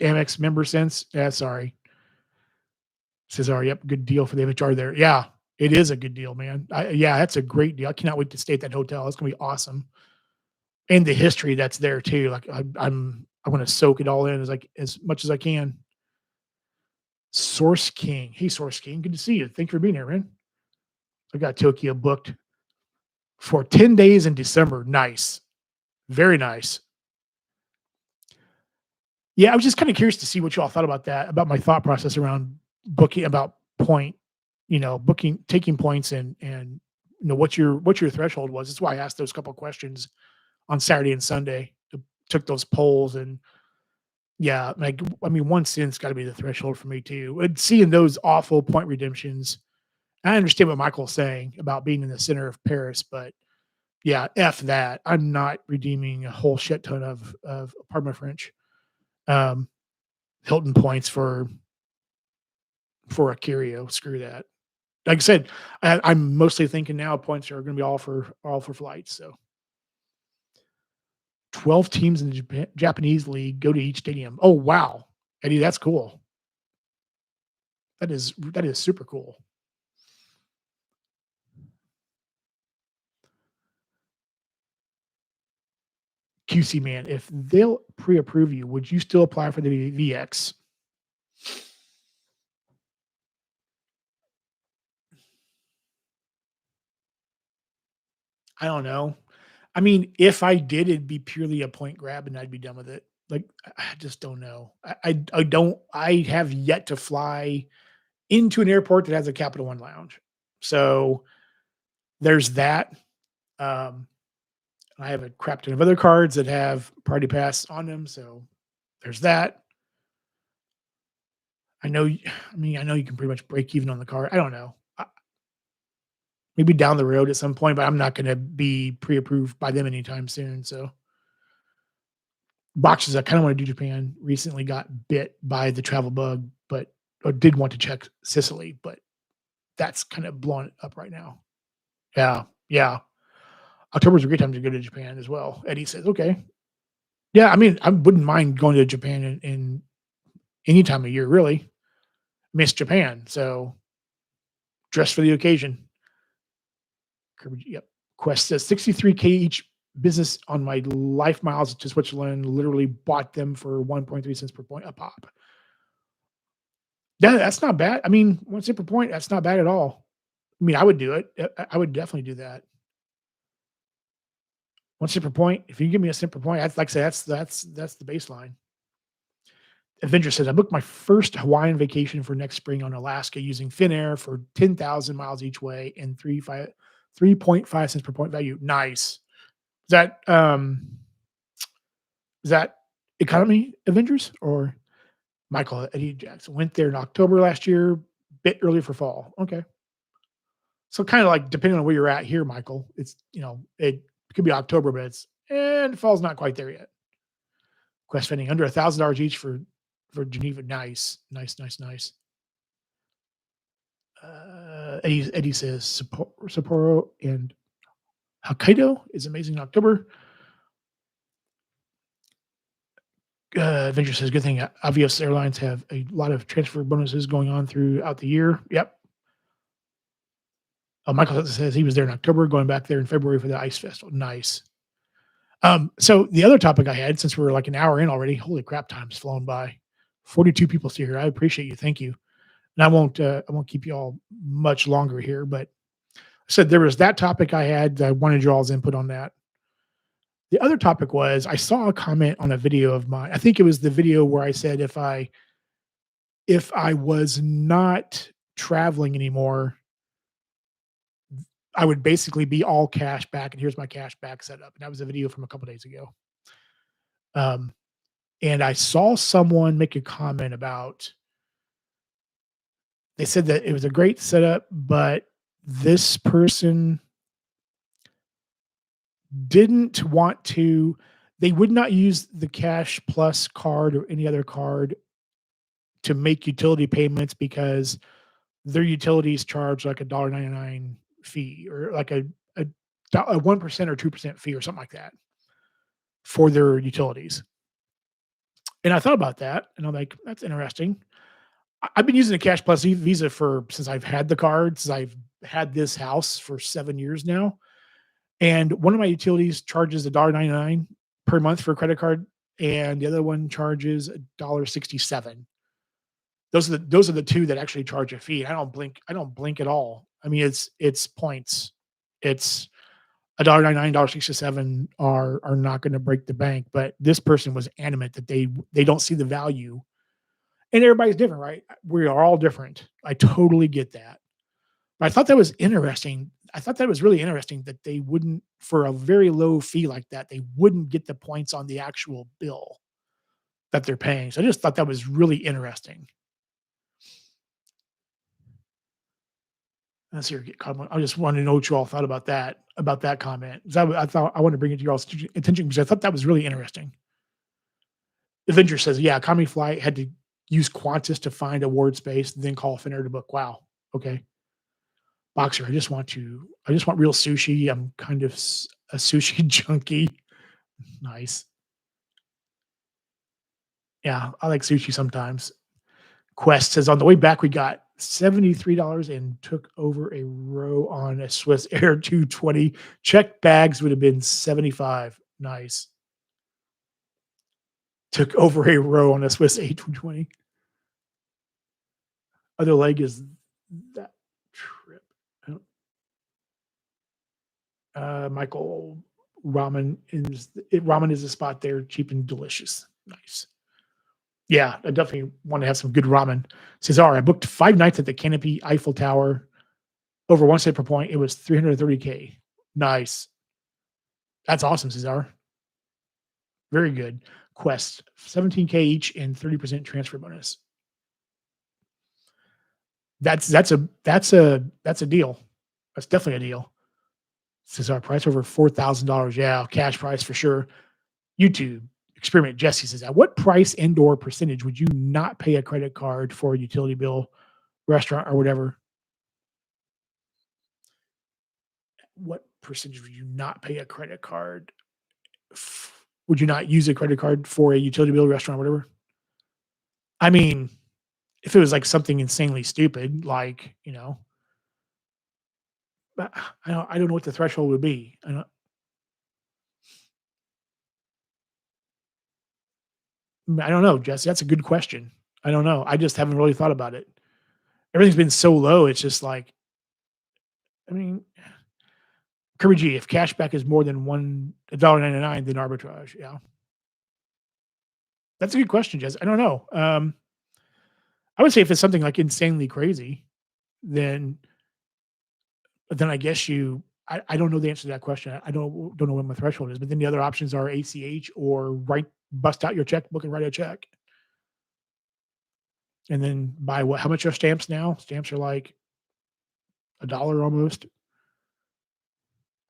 Amex member sense. Yeah, sorry. Cesar, yep, good deal for the MHR there. Yeah, it is a good deal, man. Yeah, that's a great deal. I cannot wait to stay at that hotel. It's gonna be awesome, and the history that's there too. Like I'm gonna soak it all in as much as I can. Source King, hey Source King, good to see you. Thank you for being here, man. I got Tokyo booked for 10 days in December. Nice, very nice. Yeah, I was just kind of curious to see what you all thought about that, about my thought process around booking, about point, booking, taking points, and what your threshold was. That's why I asked those couple of questions on Saturday and Sunday. Took those polls, and yeah, like I mean, 1 cent's got to be the threshold for me too. And seeing those awful point redemptions, I understand what Michael's saying about being in the center of Paris, but yeah, f that. I'm not redeeming a whole shit ton of pardon my French. Um, Hilton points for a curio. Screw that. Like I said, I'm mostly thinking now points are going to be all for flights. So 12 teams in the Japanese league go to each stadium. Oh wow, Eddie, that's cool. That is super cool. QC man, if they'll pre-approve you, would you still apply for the VX? I don't know. I mean, if I did, it'd be purely a point grab, and I'd be done with it. Like I just don't know. I don't. I have yet to fly into an airport that has a Capital One lounge. So there's that. Um, I have a crap ton of other cards that have Party Pass on them. So there's that. I know. I mean, I know you can pretty much break even on the card. I don't know. Maybe down the road at some point, but I'm not going to be pre-approved by them anytime soon. So boxes I kind of want to do Japan. Recently got bit by the travel bug, but or did want to check Sicily, but that's kind of blowing up right now. Yeah, yeah. October's a great time to go to Japan as well. Eddie says, okay. Yeah, I mean, I wouldn't mind going to Japan any time of year, really. Miss Japan, so dress for the occasion. Yep. Quest says 63K each business on my life miles to Switzerland. Literally bought them for 1.3 cents per point a pop. Yeah, that's not bad. I mean, 1 cent per point, that's not bad at all. I mean, I would do it. I would definitely do that. 1 cent per point. If you give me a cent per point, that's like I say, that's the baseline. Avenger says, I booked my first Hawaiian vacation for next spring on Alaska using Finnair for 10,000 miles each way and 3.5 cents per point value. Nice. Is that economy Avengers or Michael Eddie Jackson? Went there in October last year, bit early for fall. Okay. So kind of like depending on where you're at here, Michael, it's it could be October, but and fall's not quite there yet. Quest spending under $1,000 each for Geneva. Nice, nice, nice, nice. Eddie says Sapporo and Hokkaido is amazing in October. Avenger says, good thing Avios Airlines have a lot of transfer bonuses going on throughout the year. Yep. Michael says he was there in October, going back there in February for the Ice Festival. Nice. So the other topic I had, since we're like an hour in already, holy crap, time's flown by. 42 people still here. I appreciate you. Thank you. And I won't keep you all much longer here, but I said there was that topic I had. I wanted your all's input on that. The other topic was I saw a comment on a video of mine. I think it was the video where I said if I was not traveling anymore, I would basically be all cash back, and here's my cash back setup. And that was a video from a couple days ago. Um, and I saw someone make a comment about they said that it was a great setup, but this person didn't want to they would not use the Cash Plus card or any other card to make utility payments because their utilities charge like a $1.99 fee or like a 1% or 2% fee or something like that for their utilities. And I thought about that and I'm like, that's interesting. I've been using the Cash Plus Visa since I've had the card, since I've had this house for 7 years now. And one of my utilities charges $1.99 per month for a credit card, and the other one charges $1.67. Those are the two that actually charge a fee. I don't blink. I don't blink at all. I mean, it's points. It's $1.99, $1.67 are not going to break the bank. But this person was adamant that they don't see the value. And everybody's different, right? We are all different. I totally get that. But I thought that was interesting. I thought that was really interesting that they wouldn't, for a very low fee like that, they wouldn't get the points on the actual bill that they're paying. So I just thought that was really interesting. Let's hear get comment. I just wanted to know what you all thought about that comment. 'Cause I thought I wanted to bring it to your all's attention because I thought that was really interesting. Avenger says, yeah, Economy Flight had to use Qantas to find a ward space, then call Finnair to book. Wow. Okay. Boxer, I just want real sushi. I'm kind of a sushi junkie. Nice. Yeah, I like sushi sometimes. Quest says on the way back we got $73 and took over a row on a Swiss Air 220. Checked bags would have been 75. Nice. Took over a row on a Swiss A220. Other leg is that trip. Michael, ramen is a spot there, cheap and delicious. Nice. Yeah, I definitely want to have some good ramen. Cesar, I booked 5 nights at the Canopy Eiffel Tower, over 1 cent per point. It was 330K. Nice. That's awesome, Cesar. Very good. Quest, 17K each and 30% transfer bonus. That's a deal. That's definitely a deal. Cesar, price over $4,000. Yeah, cash price for sure. YouTube experiment. Jesse says, at what price and/or percentage would you not pay a credit card for a utility bill, restaurant, or whatever? What percentage would you not pay a credit card? Would you not use a credit card for a utility bill, restaurant, whatever? I mean, if it was like something insanely stupid, like, but I don't know what the threshold would be. I don't know, Jesse. That's a good question. I don't know. I just haven't really thought about it. Everything's been so low. It's just like, I mean, Kirby G, if cashback is more than $1.99, then arbitrage. Yeah. That's a good question, Jesse. I don't know. I would say if it's something like insanely crazy, then I guess I don't know the answer to that question. I don't know what my threshold is, but then the other options are ACH or bust out your checkbook and write a check. And then buy what? How much are stamps now? Stamps are like a dollar almost.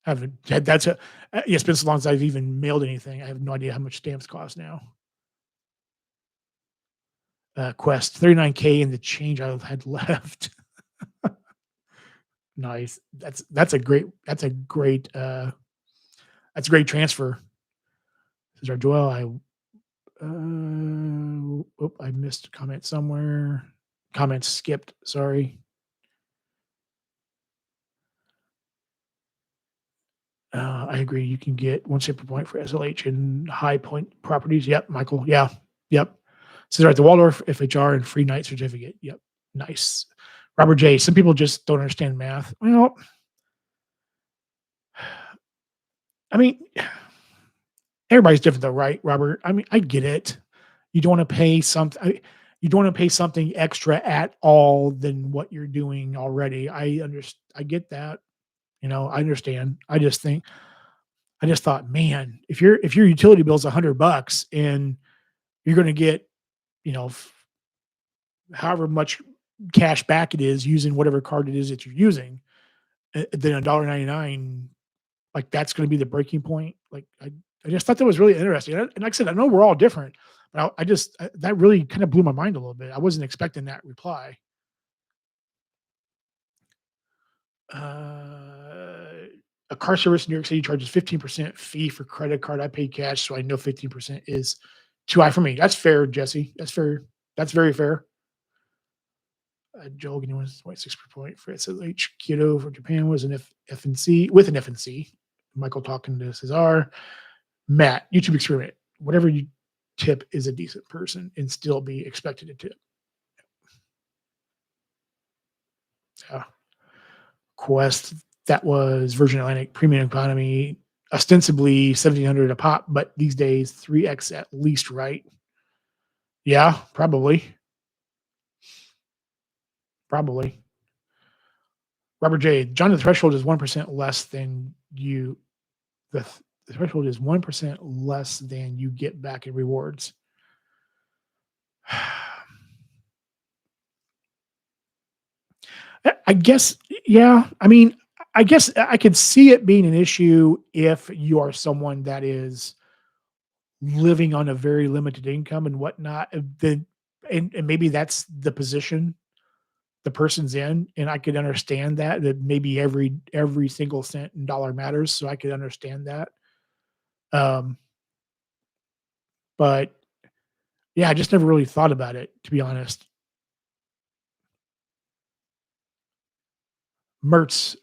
Haven't had that's a yeah, it's been so long as I've even mailed anything. I have no idea how much stamps cost now. Quest 39K and the change I had left. Nice. That's a great transfer. Says our Joel, I missed a comment somewhere. Comments skipped. Sorry. I agree. You can get one super point for SLH and high point properties. Yep, Michael. Yeah. Yep. So at the Waldorf FHR and free night certificate. Yep. Nice. Robert J. Some people just don't understand math. Well, I mean, everybody's different though, right, Robert? I mean, I get it. You don't want to pay something. You don't want to pay something extra at all than what you're doing already. I understand. I get that. I understand. I just thought, man, if your utility bill is $100 and you're going to get, you know, however much cash back it is using whatever card it is that you're using, then $1.99, like that's going to be the breaking point. Like I just thought that was really interesting. And like I said, I know we're all different, but that really kind of blew my mind a little bit. I wasn't expecting that reply. Uh, a car service in New York City charges 15% fee for credit card. I pay cash, so I know 15% is too high for me. That's fair, Jesse. That's fair. That's very fair. Joel getting 1.6 per point for SLH. Kyoto for Japan was an FNC with an FNC. Michael talking to Cesar. Matt, YouTube experiment. Whatever you tip is a decent person and still be expected to tip. Yeah. Quest, that was Virgin Atlantic Premium Economy, ostensibly 1,700 a pop, but these days 3x at least, right? Yeah, probably. Probably. Robert J. John, the threshold is 1% less than you. The threshold is 1% less than you get back in rewards. I guess, yeah. I mean, I guess I could see it being an issue if you are someone that is living on a very limited income and whatnot. And maybe that's the position the person's in, and I could understand that maybe every single cent and dollar matters. So I could understand that. Um, but yeah, I just never really thought about it, to be honest. Mertz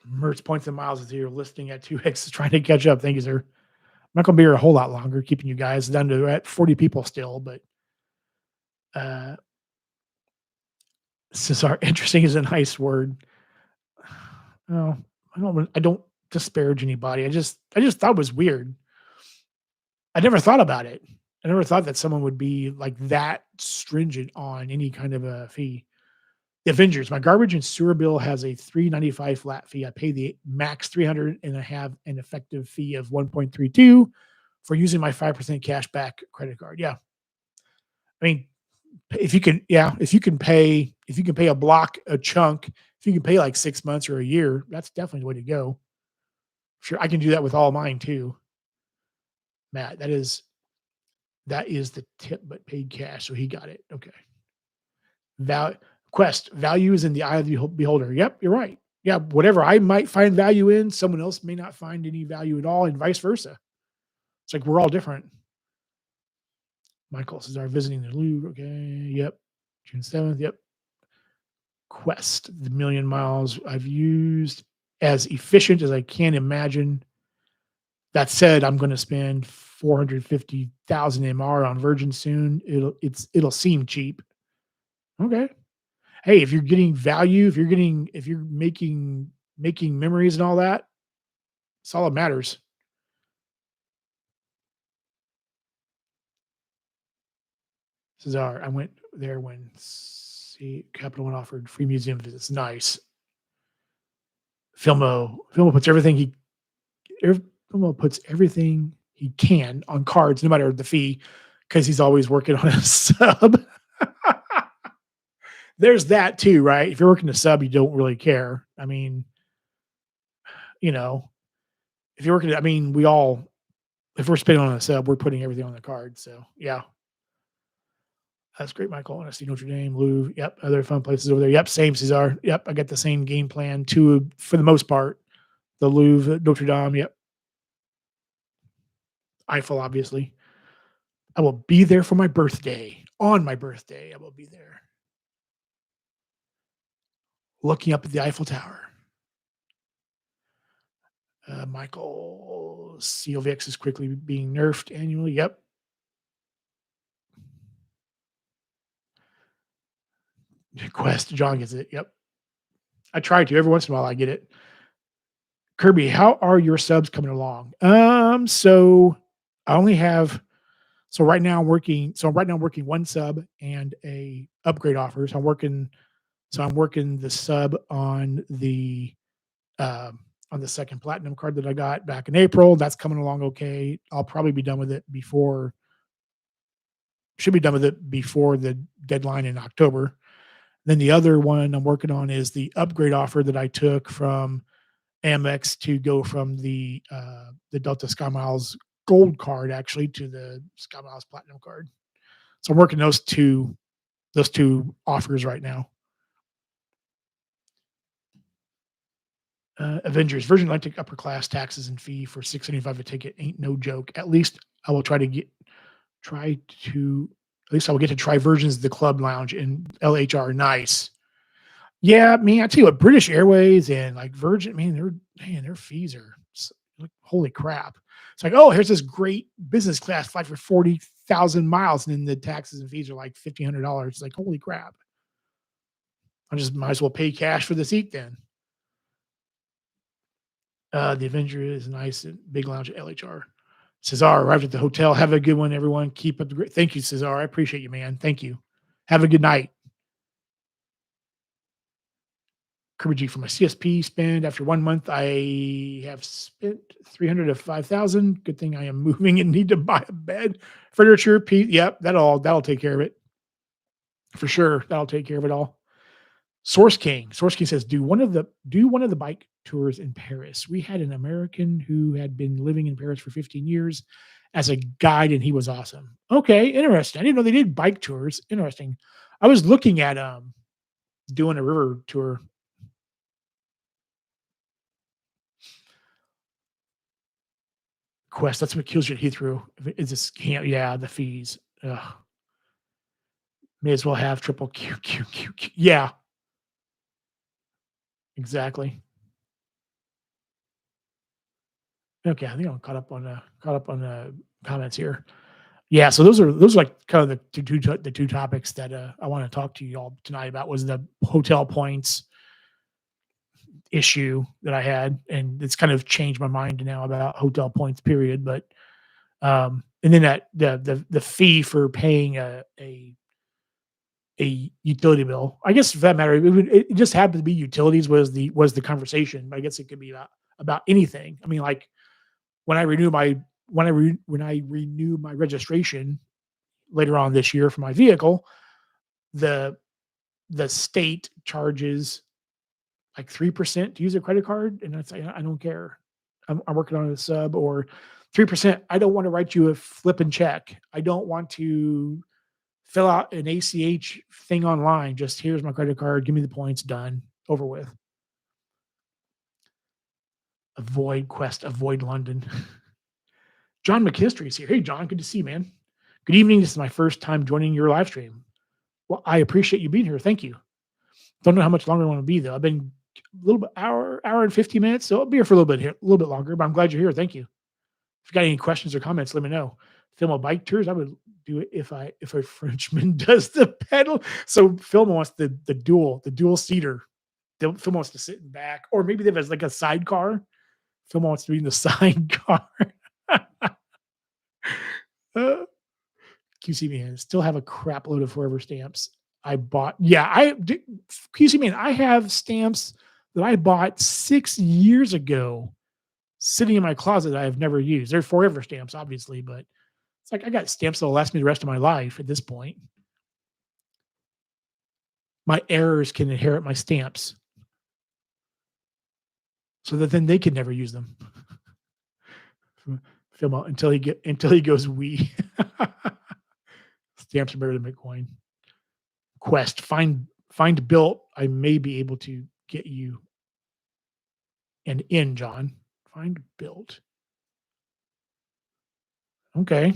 points and miles as you're listing at 2x trying to catch up. Thank you, sir. I'm not gonna be here a whole lot longer, keeping you guys down to at 40 people still, but uh Cesar, interesting is a nice word. No, I don't disparage anybody. I just thought it was weird. I never thought about it. I never thought that someone would be like that stringent on any kind of a fee. The Avengers, my garbage and sewer bill has a 395 flat fee. I pay the max 300 and I have an effective fee of 1.32 for using my 5% cash back credit card. Yeah. I mean, if you can pay a block, a chunk, if you can pay like 6 months or a year, that's definitely the way to go. Sure. I can do that with all mine too. Matt, that is the tip, but paid cash. So he got it. Okay. Val Quest, value is in the eye of the beholder. Yep, you're right. Yeah, whatever I might find value in, someone else may not find any value at all, and vice versa. It's like we're all different. Michael says, "Are visiting the Louvre?" Okay, yep. June 7th. Yep. Quest, the million miles I've used as efficient as I can imagine. That said, I'm going to spend 450,000 MR on Virgin soon. It'll seem cheap. Okay. Hey, if you're getting value, if you're making memories and all that, it's all that matters. Cesar, I went there when see Capital One offered free museum visits. Nice. Filmo puts everything Filmo puts everything he can on cards, no matter the fee, because he's always working on a sub. There's that too, right? If you're working a sub, you don't really care. I mean, you know, if you're working, I mean, we all, if we're spending on a sub, we're putting everything on the card. So yeah, that's great, Michael. I see Notre Dame, Louvre. Yep, other fun places over there. Yep, same Cesar. Yep, I got the same game plan too, for the most part. The Louvre, Notre Dame. Yep, Eiffel, obviously. I will be there for my birthday. On my birthday, I will be there, looking up at the Eiffel Tower. Michael, COVX is quickly being nerfed annually. Yep. Quest, John gets it. Yep. I try to. Every once in a while, I get it. Kirby, how are your subs coming along? So I only have right now I'm working one sub and a upgrade offer. I'm working the sub on the second platinum card that I got back in April. That's coming along okay. I'll probably be done with it before should be done with it before the deadline in October. Then the other one I'm working on is the upgrade offer that I took from Amex to go from the Delta Sky Miles Gold card actually to the Sky Miles Platinum card. So I'm working those two offers right now. Avengers Virgin Atlantic upper class taxes and fee for 675 a ticket ain't no joke. At least I will try to at least I will get to try versions of the club lounge in LHR. Nice. Yeah, man, I tell you what, British Airways and like Virgin, their fees are like holy crap. It's like, oh, here's this great business class flight for 40,000 miles, and then the taxes and fees are like $1,500. It's like, holy crap. I just might as well pay cash for the seat then. The Avenger is nice and big lounge at LHR. Cesar arrived at the hotel. Have a good one, everyone. Keep up the great. Thank you, Cesar. I appreciate you, man. Thank you. Have a good night. Kirby G for my CSP spend. After 1 month, I have spent 300 to 5,000. Good thing I am moving and need to buy a bed, furniture, piece. Yep, that'll take care of it for sure. That'll take care of it all. Source King. Source King says, do one of the bike tours in Paris. We had an American who had been living in Paris for 15 years as a guide, and he was awesome. Okay, interesting. I didn't know they did bike tours. Interesting. I was looking at doing a river tour. Quest. That's what kills you at Heathrow. Is this scam? Yeah, the fees. Ugh. May as well have triple Q Q Q Q. Yeah, exactly. Okay, I think I'm caught up on the comments here. Yeah, so those are like kind of the two topics that I want to talk to you all tonight about was the hotel points issue that I had, and it's kind of changed my mind now about hotel points. Period. But and then that the fee for paying a utility bill. I guess for that matter, it just happened to be utilities was the conversation. But I guess it could be about anything. I mean, like when I renew my when I renew my registration later on this year for my vehicle, the the state charges like 3% to use a credit card, and it's like I don't care. I'm working on a sub or 3%. I don't want to write you a flipping check. I don't want to fill out an ACH thing online. Just here's my credit card. Give me the points. Done. Over with. Avoid Quest. Avoid London. John McHistory is here. Hey, John. Good to see you, man. Good evening. This is my first time joining your live stream. Well, I appreciate you being here. Thank you. Don't know how much longer I want to be though. I've been a little bit hour and 50 minutes, so I'll be here for a little bit here, a little bit longer. But I'm glad you're here. Thank you. If you got any questions or comments, let me know. Film a bike tours. I would do it if a Frenchman does the pedal. So Film wants the dual seater. Film wants to sit in back, or maybe they have like a sidecar. Film wants to be in the sidecar. uh, QC man, still have a crap load of forever stamps I bought. Yeah, QC man, I have stamps that I bought 6 years ago sitting in my closet that I have never used. They're forever stamps, obviously, but it's like I got stamps that'll last me the rest of my life at this point. My heirs can inherit my stamps so that then they can never use them. Film out until he goes we. Stamps are better than Bitcoin. Quest find built. I may be able to get you an in, John. Find built. Okay.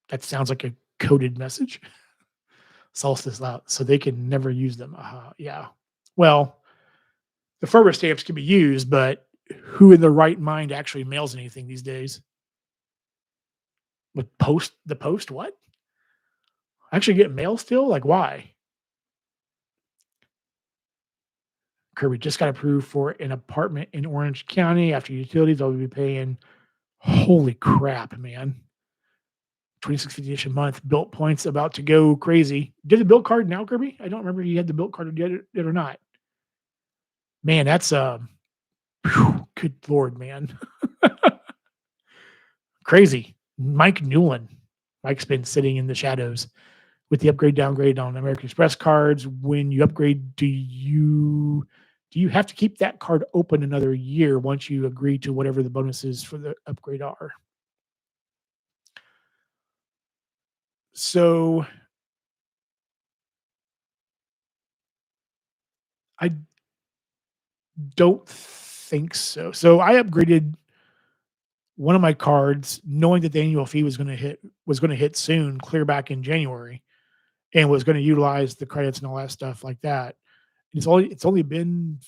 That sounds like a coded message. Solstice out, so they can never use them. Yeah. Well, the firmware stamps can be used, but who in their right mind actually mails anything these days? With post what? Actually get mail still? Like why? Kirby just got approved for an apartment in Orange County after utilities. I'll be paying. Holy crap, man. 26.50 a month. Built points about to go crazy. Did the built card now, Kirby? I don't remember if you had the built card or did it or not. Man, that's good lord, man. Crazy. Mike Newland. Mike's been sitting in the shadows with the upgrade downgrade on American Express cards. When you upgrade, do you have to keep that card open another year once you agree to whatever the bonuses for the upgrade are? So I don't think so. So I upgraded one of my cards knowing that the annual fee was going to hit soon, clear back in January, and was going to utilize the credits and all that stuff like that. It's only been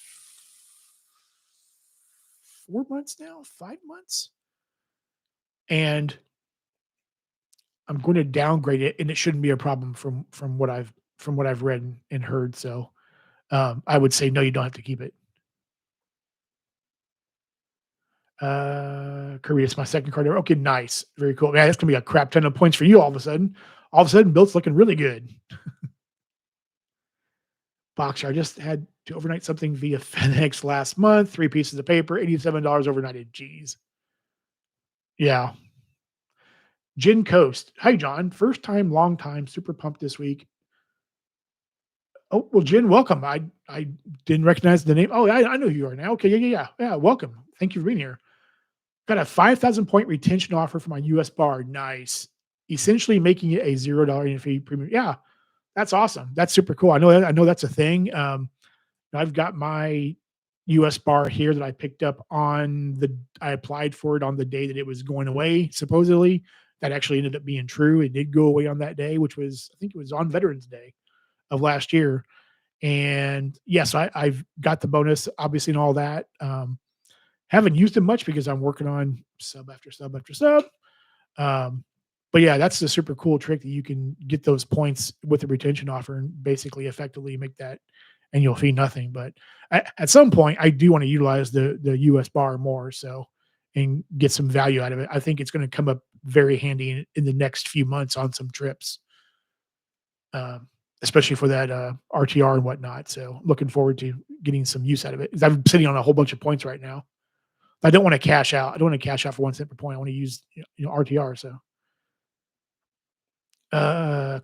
4 months now, 5 months, and I'm going to downgrade it, and it shouldn't be a problem from what I've read and heard. So I would say no, you don't have to keep it. Korea is my second card ever. Okay, nice. Very cool. Man, that's gonna be a crap ton of points for you all of a sudden. All of a sudden, Built's looking really good. Boxer, I just had to overnight something via FedEx last month. 3 pieces of paper, $87 overnighted. Jeez. Yeah. Jen Coast. Hi, John. First time, long time. Super pumped this week. Oh, well, Jen, welcome. I didn't recognize the name. Oh, I know who you are now. Okay, yeah. Welcome. Thank you for being here. Got a 5,000 point retention offer for my US bar. Nice. Essentially making it a $0 annual fee premium. Yeah, that's awesome. That's super cool. I know that's a thing. I've got my US bar here that I picked up I applied for it on the day that it was going away, supposedly. That actually ended up being true. It did go away on that day, which was, I think it was on Veterans Day of last year. And yes, I've got the bonus, obviously, and all that. Haven't used them much because I'm working on sub after sub after sub. But yeah, that's a super cool trick that you can get those points with the retention offer and basically effectively make that annual fee nothing. But at some point, I do want to utilize the US bar more and get some value out of it. I think it's going to come up very handy in the next few months on some trips, um, especially for that RTR and whatnot. So looking forward to getting some use out of it. 'Cause I'm sitting on a whole bunch of points right now. I don't want to cash out. I don't want to cash out for 1 cent per point. I want to use RTR. So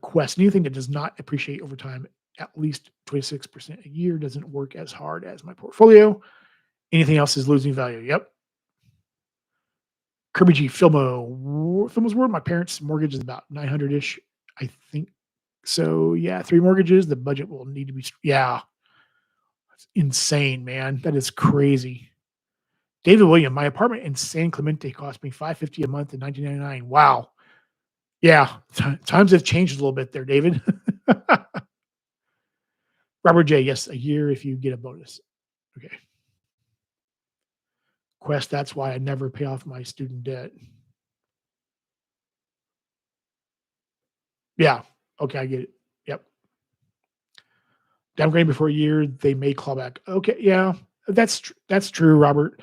Quest, anything that does not appreciate over time at least 26% a year doesn't work as hard as my portfolio. Anything else is losing value. Yep. Kirby G Filmo's World. My parents' mortgage is about 900 ish. I think so. Yeah, 3 mortgages. The budget will need to be. Yeah, it's insane, man. That is crazy. David William, my apartment in San Clemente cost me $550 a month in 1999. Wow. Yeah, times have changed a little bit there, David. Robert J, yes, a year if you get a bonus. Okay. Quest, that's why I never pay off my student debt. Yeah. Okay, I get it. Yep. Downgrade before a year, they may claw back. Okay, yeah, that's true, Robert.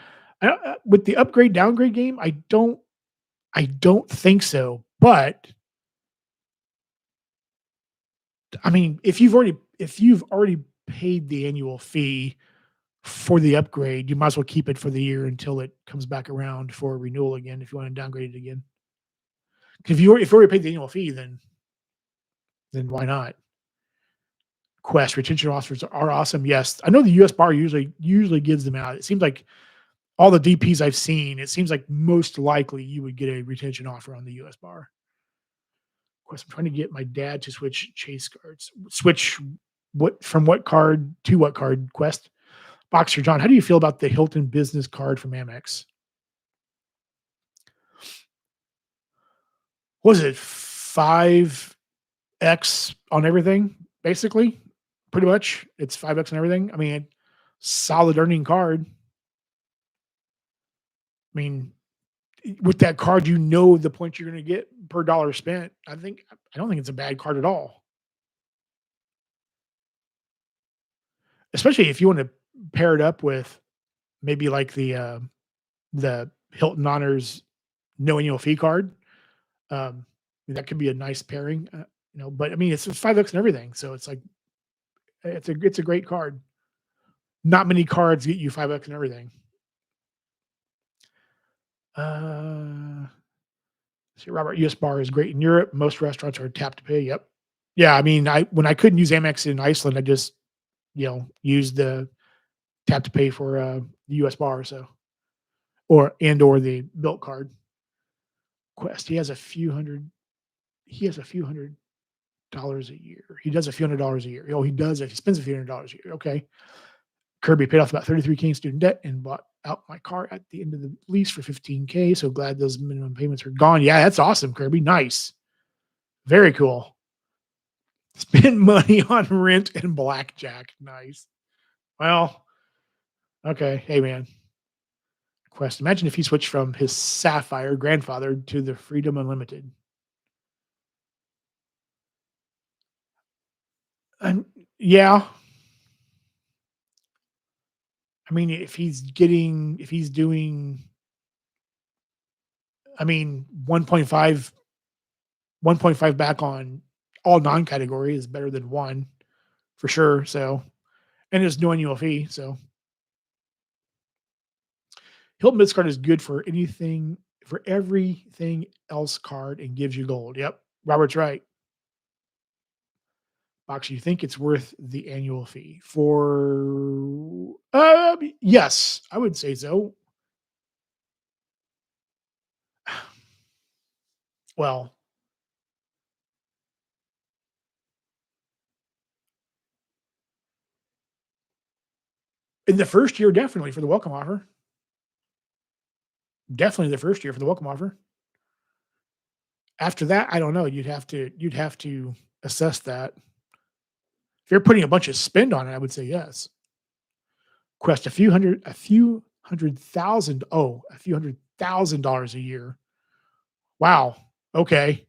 With the upgrade downgrade game, I don't think so. But I mean, if you've already paid the annual fee for the upgrade, you might as well keep it for the year until it comes back around for renewal again. If you want to downgrade it again, 'cause if you already paid the annual fee, then why not? Quest retention offers are awesome. Yes, I know the US bar usually gives them out. It seems like all the DPs I've seen, it seems like most likely you would get a retention offer on the US bar. Of course, I'm trying to get my dad to switch chase cards. Switch what from what card to what card? Quest. Boxer John, how do you feel about the Hilton business card from Amex? What was it 5x on everything? Basically, pretty much. It's 5x on everything. I mean, solid earning card. I mean, with that card, you know the points you're going to get per dollar spent. I don't think it's a bad card at all, especially if you want to pair it up with maybe like the Hilton Honors no annual fee card. That could be a nice pairing, But I mean, it's 5x and everything, so it's like it's a great card. Not many cards get you 5x and everything. Uh, See, Robert, US bar is great in Europe. Most restaurants are tap to pay. Yep. Yeah, I mean, I when I couldn't use Amex in Iceland, I just used the tap to pay for the US bar, so or the built card. Quest. He has a few hundred dollars a year. He does a few $100s a year. Oh, he does it. He spends a few $100s a year. Okay. Kirby paid off about 33K in student debt and bought out my car at the end of the lease for 15K. So glad those minimum payments are gone. Yeah, that's awesome, Kirby. Nice. Very cool. Spend money on rent and blackjack. Nice. Well, okay. Hey, man. Quest. Imagine if he switched from his Sapphire grandfather to the Freedom Unlimited. And yeah, I mean, if he's doing, I mean, 1.5 back on all non-category is better than one for sure. So, and there's no annual fee. So, Hilton Biz card is good for everything else card and gives you gold. Yep. Robert's right. Box, you think it's worth the annual fee for, yes, I would say so. Well, in the first year, definitely for the welcome offer. Definitely the first year for the welcome offer. After that, I don't know. You'd have to assess that. If you're putting a bunch of spend on it, I would say yes. Quest a few $100,000 a year. Wow. Okay.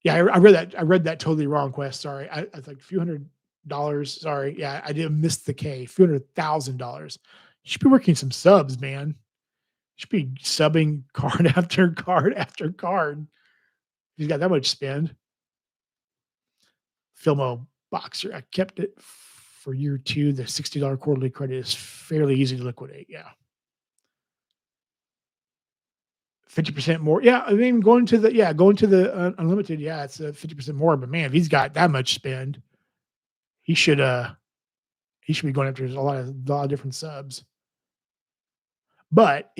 Yeah, I read that. I read that totally wrong. Quest. Sorry, I like a few $100. Sorry. Yeah, I did miss the K. Few $100,000. You should be working some subs, man. You should be subbing card after card after card. He's got that much spend. Filmo Boxer. I kept it for year two. The $60 quarterly credit is fairly easy to liquidate. Yeah. 50% more. Yeah. I mean, going to the unlimited. Yeah. It's 50% more, but man, if he's got that much spend, he should, he should be going after a lot of different subs. But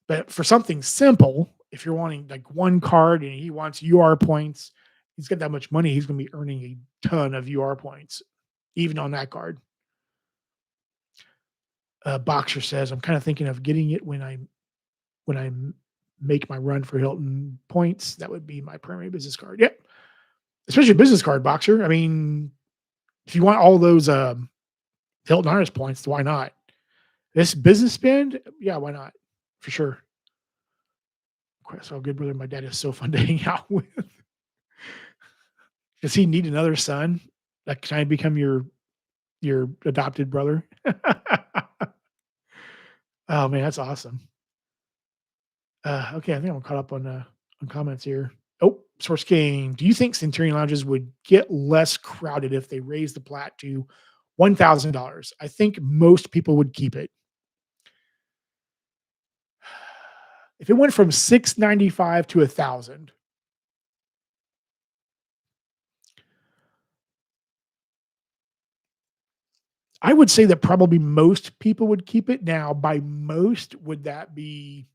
but for something simple, if you're wanting like one card and he wants UR points, he's got that much money. He's going to be earning a ton of UR points, even on that card. Boxer says, I'm kind of thinking of getting it when I'm make my run for Hilton points, that would be my primary business card. Yep. Especially a business card boxer. I mean, if you want all those Hilton Honors points, why not? This business spend, yeah, why not? For sure. Quest, oh, good brother. My dad is so fun to hang out with. Does he need another son? Like, can I become your adopted brother? Oh man, that's awesome. Okay, I think I'm caught up on comments here. Oh, Source King. Do you think Centurion lounges would get less crowded if they raised the plat to $1,000? I think most people would keep it. If it went from 695 to 1,000, I would say that probably most people would keep it. Now, by most, would that be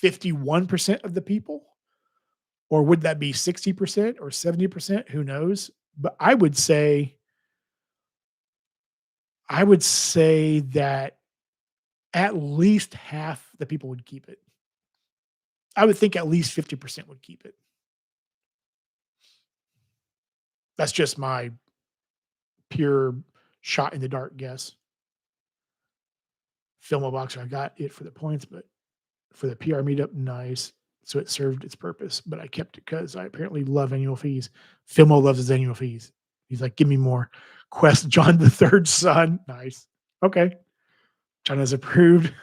51% of the people? Or would that be 60% or 70%? Who knows? But I would say that at least half the people would keep it. I would think at least 50% would keep it. That's just my pure shot in the dark guess. Filmo boxer, I got it for the points, but for the PR meetup, nice. So it served its purpose, but I kept it because I apparently love annual fees. Filmo loves his annual fees. He's like, give me more. Quest John the Third's son. Nice. Okay. John is approved.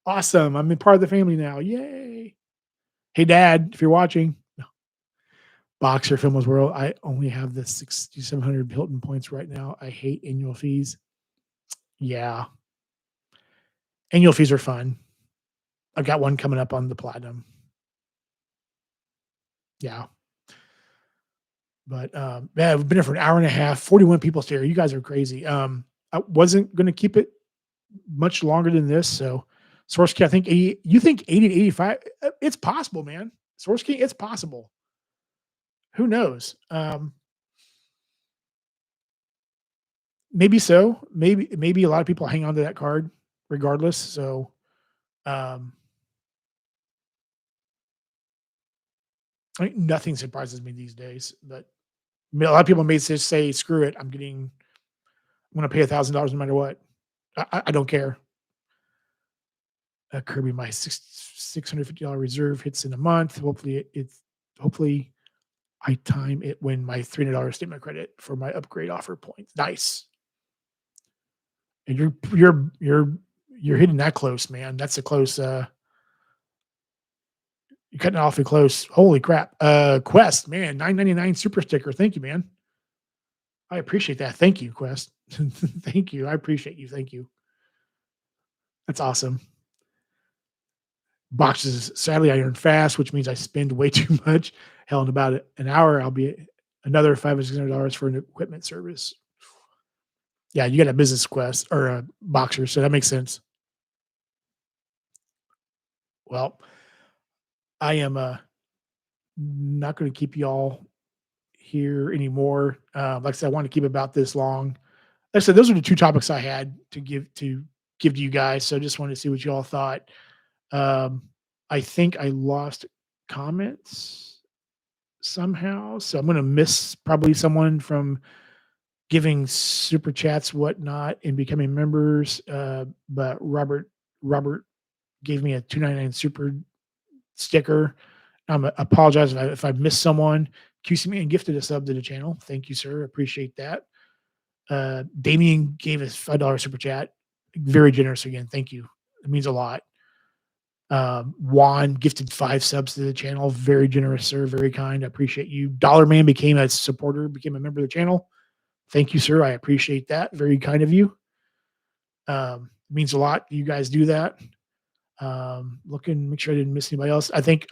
Awesome. I'm a part of the family now. Yay. Hey, Dad, if you're watching, no. Boxer Filmos World, I only have the 6,700 Hilton points right now. I hate annual fees. Yeah. Annual fees are fun. I've got one coming up on the platinum. Yeah. But yeah, we've been here for an hour and a half, 41 people still here. You guys are crazy. I wasn't going to keep it much longer than this. So, Source Key, I think 80, you think 80 to 85? It's possible, man. Source Key, it's possible. Who knows? Maybe so. Maybe a lot of people hang on to that card regardless. So, um, I mean, nothing surprises me these days. But a lot of people may just say, "Screw it, I'm going to pay $1,000 no matter what. I don't care." Kirby, my $650 reserve hits in a month. Hopefully I time it when my $300 statement credit for my upgrade offer points. Nice. And you're hitting that close, man. That's a close. You're cutting it awfully close. Holy crap. Quest, man, 9.99 super sticker. Thank you, man. I appreciate that. Thank you, Quest. Thank you. I appreciate you. Thank you. That's awesome. Boxes, sadly, I earn fast, which means I spend way too much. Hell, in about an hour, I'll be another $500 or $600 for an equipment service. Yeah, you got a business quest or a boxer, so that makes sense. Well, I am not going to keep y'all here anymore. Like I said, I want to keep about this long. Like I said, those are the two topics I had to give to you guys. So I just wanted to see what you all thought. Um, I think I lost comments somehow, so I'm going to miss probably someone from giving super chats, whatnot, and becoming members. But Robert gave me a 299 super sticker. I apologize if I missed someone. QC me and gifted a sub to the channel. Thank you, sir. Appreciate that. Damien gave us $5 super chat. Very generous again. Thank you. It means a lot. Juan gifted 5 subs to the channel. Very generous, sir. Very kind. I appreciate you. Dollar Man became a supporter, became a member of the channel. Thank you, sir. I appreciate that. Very kind of you. Means a lot. You guys do that. Looking, make sure I didn't miss anybody else. I think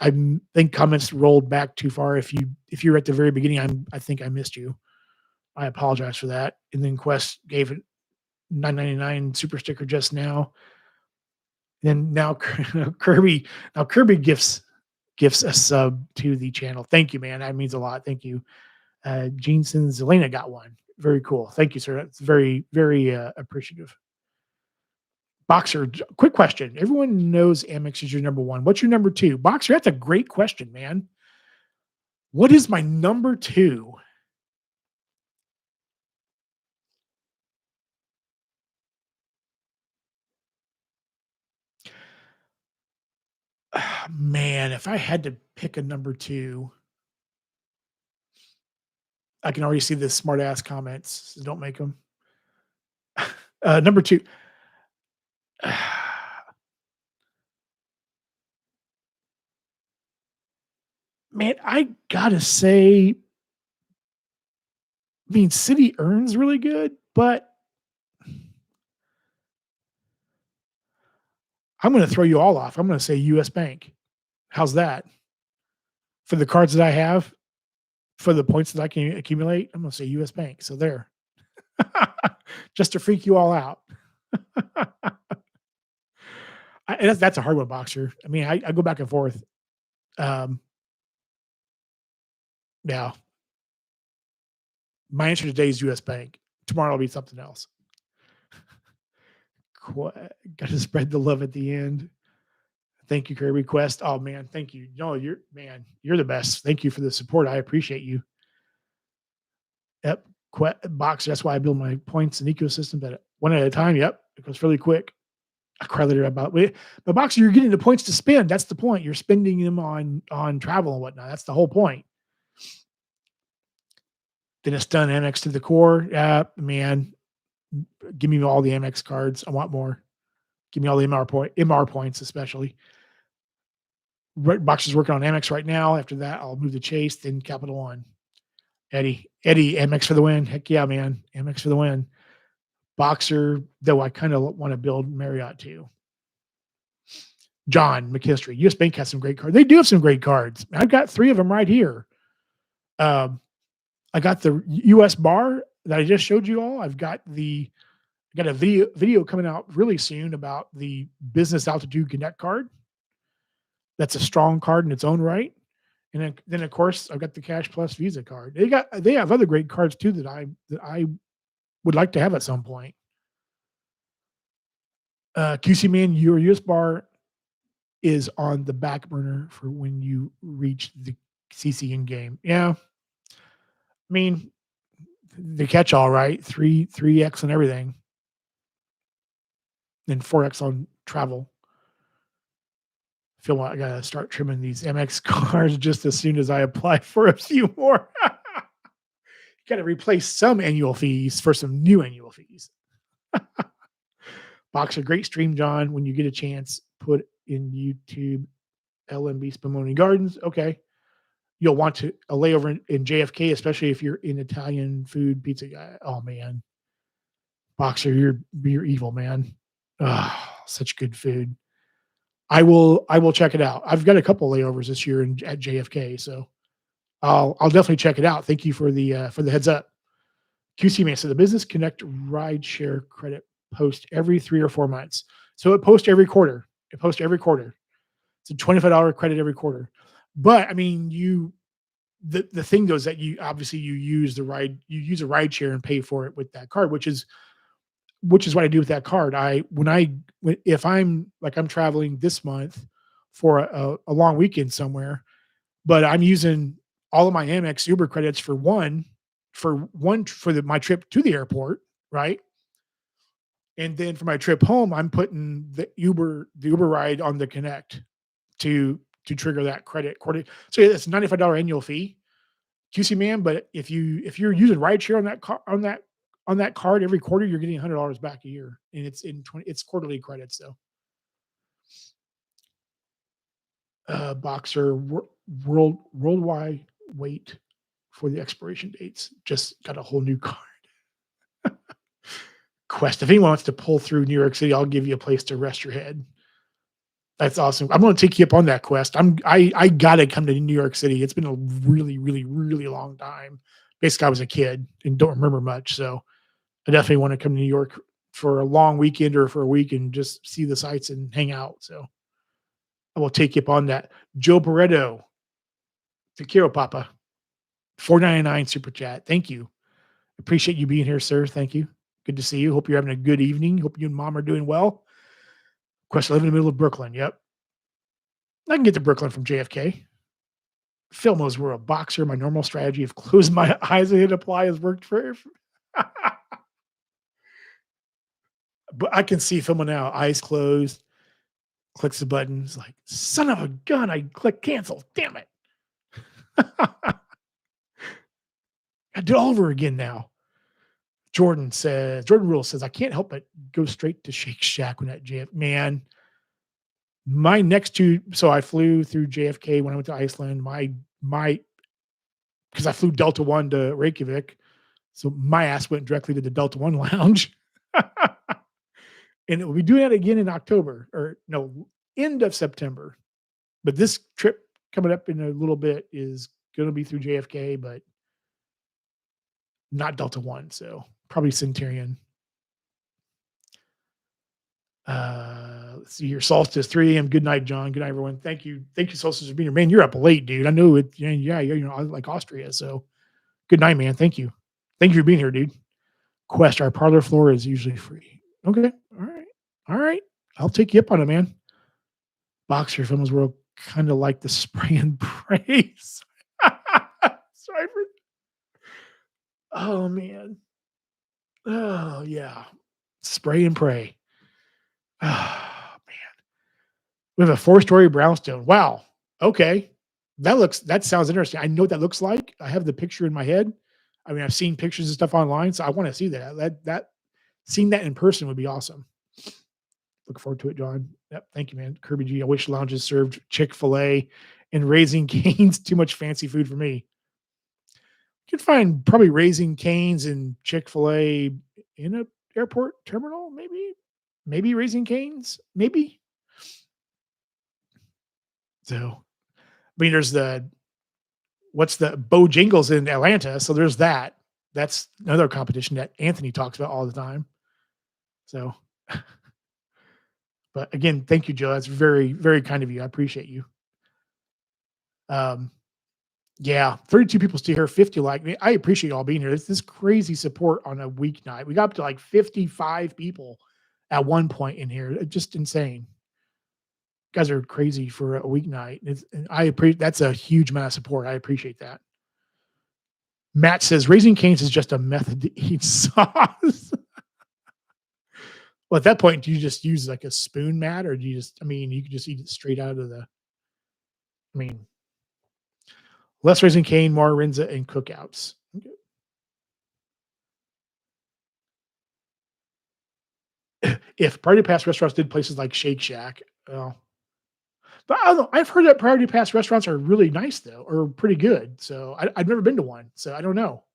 comments rolled back too far. If you were at the very beginning, I think I missed you. I apologize for that. And then Quest gave it 9.99 super sticker just now. Then now Kirby gifts a sub to the channel. Thank you, man. That means a lot. Thank you. Jeanson Zelena got one. Very cool. Thank you, sir. That's very, very appreciative. Boxer, quick question. Everyone knows Amex is your number one. What's your number two? Boxer, that's a great question, man. What is my number two? Ah, man, if I had to pick a number two, I can already see the smart ass comments. So don't make them. Number two, man, I gotta say, I mean, City earns really good, but I'm going to throw you all off. I'm going to say US Bank. How's that? For the cards that I have, for the points that I can accumulate, I'm going to say US Bank. So there. Just to freak you all out. That's a hard one, Boxer. I mean, I go back and forth. Um, Now, my answer today is US Bank. Tomorrow will be something else. Got to spread the love at the end. Thank you, Kirby Quest. Oh man, thank you. No, you're the best. Thank you for the support. I appreciate you. Yep. Box. That's why I build my points and ecosystem that one at a time. Yep. It goes really quick. I cry later about it. But Boxer, you're getting the points to spend. That's the point. You're spending them on travel and whatnot. That's the whole point. Then it's done Amex to the core. Yeah, man. Give me all the Amex cards. I want more. Give me all the MR points, especially. Boxer's working on Amex right now. After that, I'll move to Chase, then Capital One. Eddie, Amex for the win. Heck yeah, man. Amex for the win. Boxer, though I kind of want to build Marriott too. John McKinstry. US Bank has some great cards. They do have some great cards. I've got three of them right here. I got the US bar that I just showed you all. I got a video coming out really soon about the Business Altitude Connect card. That's a strong card in its own right. And then of course I've got the Cash Plus Visa card. They have other great cards too that I would like to have at some point. QC Man, your US bar is on the back burner for when you reach the CC in game. Yeah, I mean the catch all right, three X and everything, and 4X on travel. Feel like I gotta start trimming these MX cards just as soon as I apply for a few more. Got to replace some annual fees for some new annual fees. Boxer, great stream, John. When you get a chance, put in YouTube LMB Spumoni Gardens. Okay. You'll want to a layover in JFK, especially if you're in Italian food pizza guy. Oh man. Boxer, you're evil, man. Ah, such good food. I will check it out. I've got a couple layovers this year at JFK, so I'll definitely check it out. Thank you for the heads up. QC Man, so the Business Connect rideshare credit post every 3 or 4 months. So it posts every quarter. It posts every quarter. It's a $25 credit every quarter. But I mean, the thing though is that you obviously you use a ride share and pay for it with that card, which is what I do with that card. If I'm traveling this month for a long weekend somewhere, but I'm using all of my Amex Uber credits for my trip to the airport, right? And then for my trip home, I'm putting the Uber ride on the Connect to trigger that credit. So yeah, it's a $95 annual fee, QC man. But if you're using rideshare on that card every quarter, you're getting $100 back a year, and it's quarterly credits though. Boxer worldwide wait for the expiration dates. Just got a whole new card. Quest. If anyone wants to pull through New York City, I'll give you a place to rest your head. That's awesome. I'm going to take you up on that quest. I gotta come to New York City. It's been a really, really, really long time. Basically, I was a kid and don't remember much. So I definitely want to come to New York for a long weekend or for a week and just see the sights and hang out. So I will take you up on that. Joe Pareto, Takiro Papa, 499 super chat. Thank you. Appreciate you being here, sir. Thank you. Good to see you. Hope you're having a good evening. Hope you and mom are doing well. course, I live in the middle of Brooklyn. Yep. I can get to Brooklyn from JFK. Filmos were a boxer. My normal strategy of closing my eyes and hit apply has worked for but I can see Filmo now, eyes closed, clicks the buttons like, son of a gun. I click cancel. Damn it. I do it all over again now. Jordan Rule says, I can't help but go straight to Shake Shack when at JF. Man, my next two, so I flew through JFK when I went to Iceland. My because I flew Delta One to Reykjavik. So my ass went directly to the Delta One lounge. And it will be doing that again in October or no, end of September. But this trip coming up in a little bit is going to be through JFK, but not Delta One. So probably Centurion. Let's see here. Solstice, 3 a.m. Good night, John. Good night, everyone. Thank you. Thank you, Solstice, for being here. Man, you're up late, dude. I know it. Yeah, I like Austria. So good night, man. Thank you. Thank you for being here, dude. Quest, our parlor floor is usually free. Okay. All right. All right. I'll take you up on it, man. Boxer Films World kind of like the spray and praise. Sorry for. Oh, man. Oh, yeah. Spray and pray. Oh, we have a four-story brownstone. Wow. Okay. That sounds interesting. I know what that looks like. I have the picture in my head. I mean, I've seen pictures and stuff online, so I want to see that. That seeing that in person would be awesome. Look forward to it, John. Yep. Thank you, man. Kirby G. I wish lounges served Chick-fil-A and Raising Cane's. Too much fancy food for me. You can find probably Raising Cane's and Chick-fil-A in a airport terminal, maybe. Maybe Raising Cane's, maybe. So, I mean, there's what's the Bojangles in Atlanta? So there's that. That's another competition that Anthony talks about all the time. So, but again, thank you, Joe. That's very, very kind of you. I appreciate you. Um, yeah, 32 people still here, 50 like me. I appreciate y'all being here. It's this crazy support on a weeknight. We got up to like 55 people at one point in here. It's just insane. You guys are crazy for a weeknight. And I appreciate that's a huge amount of support. I appreciate that. Matt says Raising Cane's is just a method to eat sauce. Well, at that point, do you just use like a spoon, Matt, or do you just? I mean, you could just eat it straight out of the. I mean, less Raising Cane, more Rinza and cookouts. Okay. If Priority Pass restaurants did places like Shake Shack, well, but I don't know. I've heard that Priority Pass restaurants are really nice though, or pretty good. So I've never been to one, so I don't know.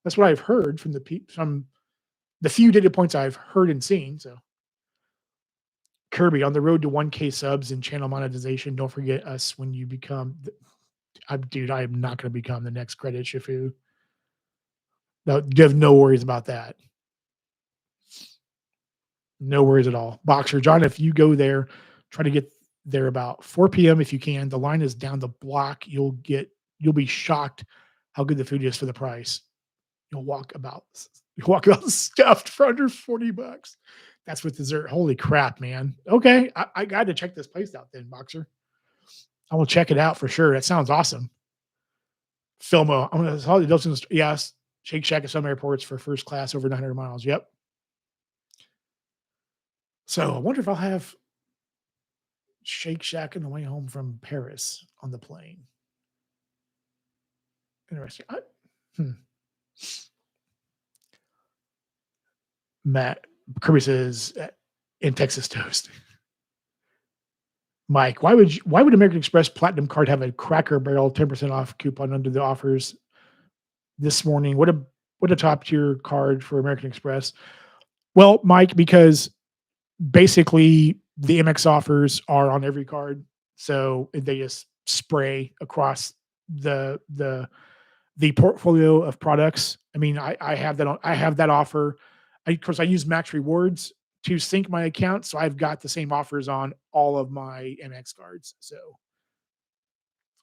That's what I've heard from from the few data points I've heard and seen. So Kirby on the road to 1K subs and channel monetization. Don't forget us when you become. Dude, I am not going to become the next credit Shifu. No, you have no worries about that. No worries at all. Boxer John, if you go there, try to get there about 4 p.m. if you can. The line is down the block. You'll be shocked how good the food is for the price. You'll walk about stuffed for under $40. That's with dessert. Holy crap, man. Okay. I got to check this place out then, Boxer. I will check it out for sure. That sounds awesome. Filmo. I'm going to yes. Shake Shack at some airports for first class over 900 miles. Yep. So I wonder if I'll have Shake Shack on the way home from Paris on the plane. Interesting. Hmm. Matt Kirby says in Texas toast. Mike, why would American Express Platinum Card have a Cracker Barrel 10% off coupon under the offers this morning? What a top tier card for American Express. Well, Mike, because basically the MX offers are on every card, so they just spray across the portfolio of products. I mean, I have that I have that offer. Of course, I use Max Rewards to sync my account, so I've got the same offers on all of my MX cards. So,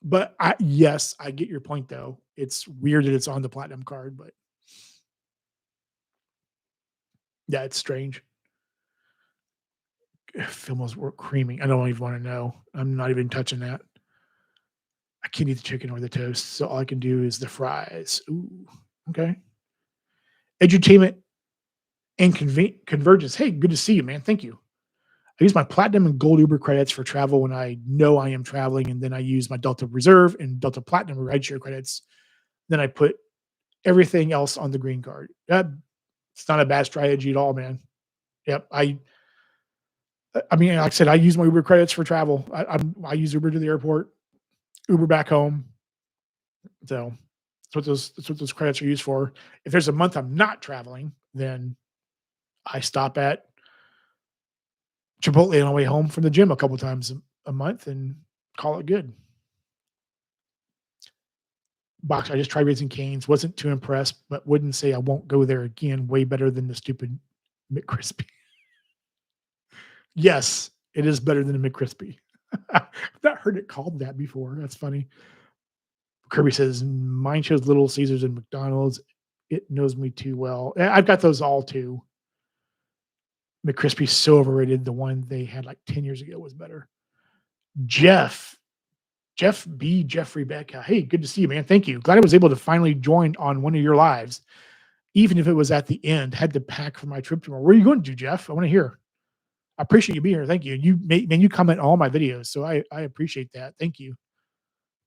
but yes, I get your point though. It's weird that it's on the platinum card, but yeah, it's strange. Filmo's work creaming. I don't even wanna know. I'm not even touching that. I can't eat the chicken or the toast, so all I can do is the fries. Ooh, okay. Edutainment and convergence. Hey, good to see you, man. Thank you. I use my platinum and gold Uber credits for travel when I know I am traveling, and then I use my Delta Reserve and Delta Platinum rideshare credits. Then I put everything else on the green card. It's not a bad strategy at all, man. Yep. I mean, like I said, I use my Uber credits for travel. I use Uber to the airport, Uber back home. So that's what those credits are used for. If there's a month I'm not traveling, then I stop at Chipotle on the way home from the gym a couple times a month and call it good. Box, I just tried Raising Cane's, wasn't too impressed, but wouldn't say I won't go there again. Way better than the stupid McCrispy. Yes, it is better than a McCrispy. I've not heard it called that before. That's funny. Kirby says, mine shows Little Caesars and McDonald's. It knows me too well. I've got those all too. McCrispy's so overrated. The one they had like 10 years ago was better. Jeff, Jeff B. Jeff Rebecca. Hey, good to see you, man. Thank you. Glad I was able to finally join on one of your lives, even if it was at the end. Had to pack for my trip tomorrow. Where are you going to, Jeff? I want to hear. I appreciate you being here. Thank you. Man, you comment on all my videos, so I appreciate that. Thank you.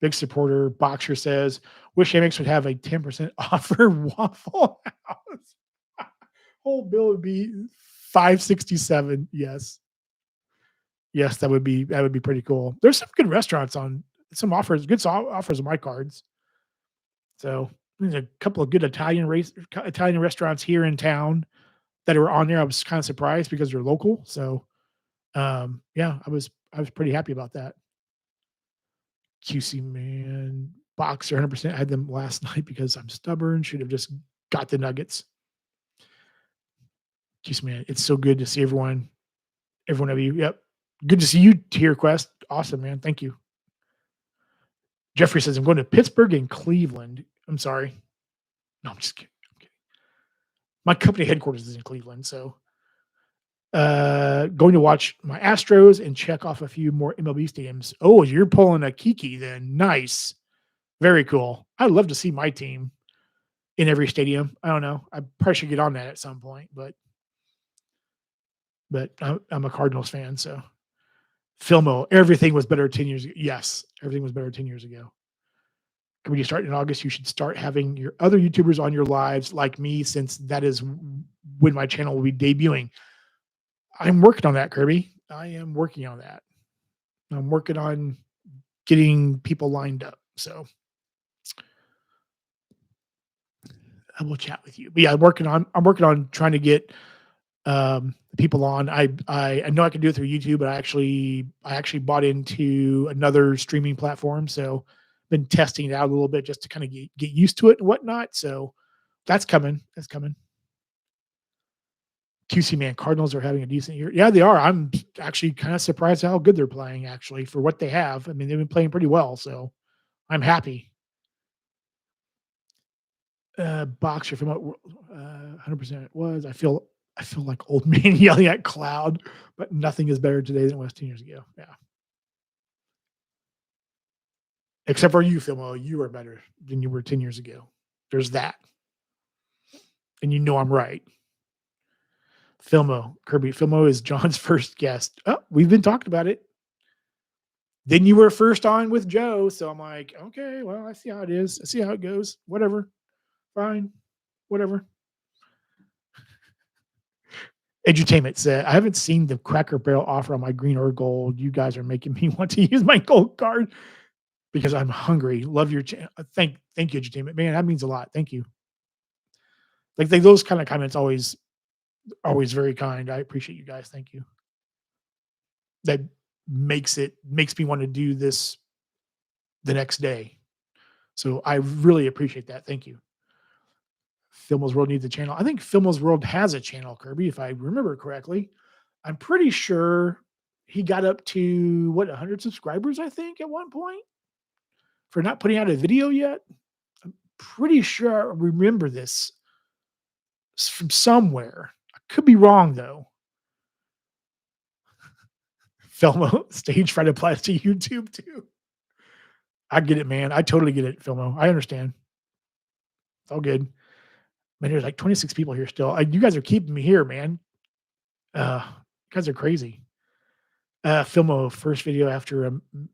Big supporter. Boxer says, wish Amex would have a 10% offer Waffle House. Whole bill would be 567. Yes. Yes, that would be pretty cool. There's some good restaurants on some offers, good offers on my cards. So there's a couple of good Italian restaurants here in town that are on there. I was kind of surprised because they're local. So yeah, I was pretty happy about that. QC man, Boxer 100%. I had them last night because I'm stubborn. Should have just got the nuggets. QC man, it's so good to see everyone of you. Yep. Good to see you, Tier Quest. Awesome, man. Thank you. Jeffrey says, I'm going to Pittsburgh and Cleveland. I'm sorry. No, I'm just kidding. I'm kidding. My company headquarters is in Cleveland. So going to watch my Astros and check off a few more MLB stadiums. Oh, you're pulling a Kiki then. Nice. Very cool. I'd love to see my team in every stadium. I don't know. I probably should get on that at some point, but I'm a Cardinals fan, so Filmo, everything was better 10 years ago. Yes, everything was better 10 years ago. When you start in August, you should start having your other YouTubers on your lives like me, since that is when my channel will be debuting. I'm working on that, Kirby. I am working on that. I'm working on getting people lined up. So I will chat with you. But yeah, I'm working on trying to get people on. I know I can do it through YouTube, but I actually bought into another streaming platform, so been testing it out a little bit just to kind of get used to it and whatnot. So that's coming. That's coming. QC man, Cardinals are having a decent year. Yeah, they are. I'm actually kind of surprised how good they're playing actually for what they have. I mean, they've been playing pretty well, so I'm happy. Boxer from 100% it was. I feel like old man yelling at cloud, but nothing is better today than it was 10 years ago. Yeah. Except for you, Filmo, you are better than you were 10 years ago. There's that. And you know I'm right. Filmo, Kirby, Filmo is John's first guest. Oh, we've been talking about it. Then you were first on with Joe. So I'm like, okay, well, I see how it is. I see how it goes. Whatever. Fine. Whatever. Edutainment said, I haven't seen the Cracker Barrel offer on my green or gold. You guys are making me want to use my gold card because I'm hungry. Love your channel. Thank you, Edutainment. Man, that means a lot. Thank you. Like those kind of comments always very kind. I appreciate you guys. Thank you. That makes me want to do this the next day. So I really appreciate that. Thank you. Filmo's World needs a channel. I think Filmo's World has a channel, Kirby, if I remember correctly. I'm pretty sure he got up to 100 subscribers, I think, at one point for not putting out a video yet. I'm pretty sure I remember this from somewhere. I could be wrong though. Filmo stage fright applies to YouTube too. I get it, man. I totally get it, Filmo. I understand. It's all good. Man, there's like 26 people here still. You guys are keeping me here, man. You guys are crazy. Filmo first video after a milli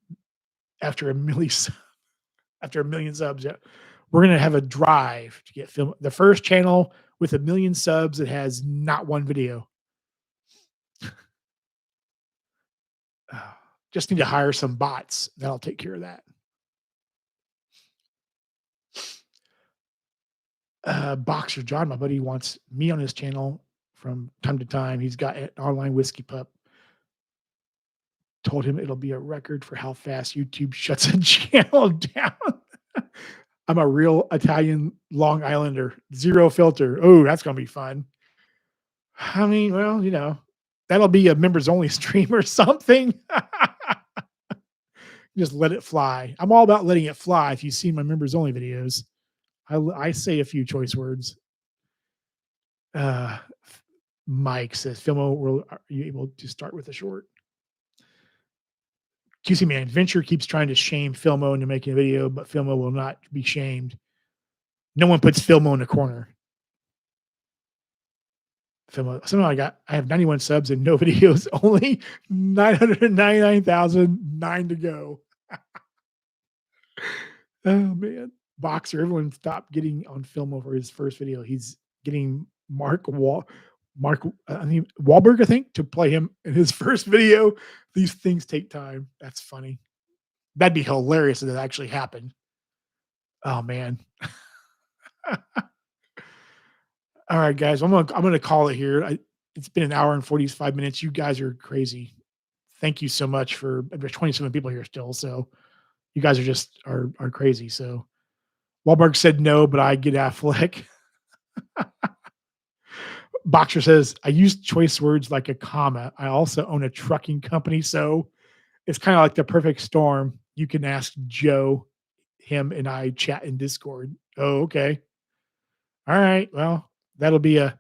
after 1,000,000 subs. Yeah. We're gonna have a drive to get film the first channel with 1,000,000 subs that has not one video. Just need to hire some bots. That'll take care of that. Boxer John, my buddy, wants me on his channel from time to time. He's got an online whiskey pup. Told him it'll be a record for how fast YouTube shuts a channel down. I'm a real Italian Long Islander, zero filter. Oh, that's gonna be fun. I mean, well, that'll be a members only stream or something. Just let it fly. I'm all about letting it fly. If you've seen my members only videos, I say a few choice words. Uh, Mike says, Filmo, are you able to start with a short? QC Man, Venture keeps trying to shame Filmo into making a video, but Filmo will not be shamed. No one puts Filmo in the corner. Filmo, somehow I have 91 subs and no videos, only 999,009 to go. Oh man. Boxer, everyone stopped getting on Filmo for his first video. He's getting I mean Wahlberg, I think, to play him in his first video. These things take time. That's funny. That'd be hilarious if it actually happened. Oh man. All right, guys. I'm gonna call it here. It's been an hour and 45 minutes. You guys are crazy. Thank you so much for there's 27 people here still. So you guys are crazy. So Wahlberg said no, but I get Affleck. Boxer says, I use choice words like a comma. I also own a trucking company, so it's kind of like the perfect storm. You can ask Joe, him and I chat in Discord. Oh, okay. All right. Well, that'll be a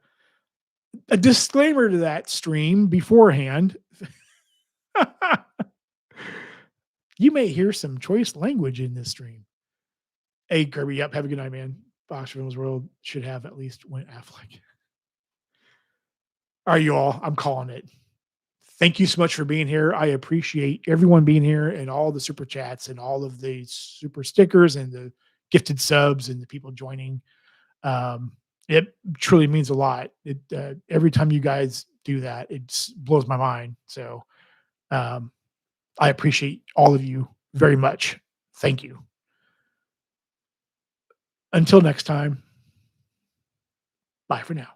disclaimer to that stream beforehand. You may hear some choice language in this stream. Hey, Kirby. Yep. Have a good night, man. Boxer Films World should have at least went Affleck. All right, you all. I'm calling it. Thank you so much for being here. I appreciate everyone being here and all the super chats and all of the super stickers and the gifted subs and the people joining. It truly means a lot. Every time you guys do that, it blows my mind. So I appreciate all of you very much. Thank you. Until next time, bye for now.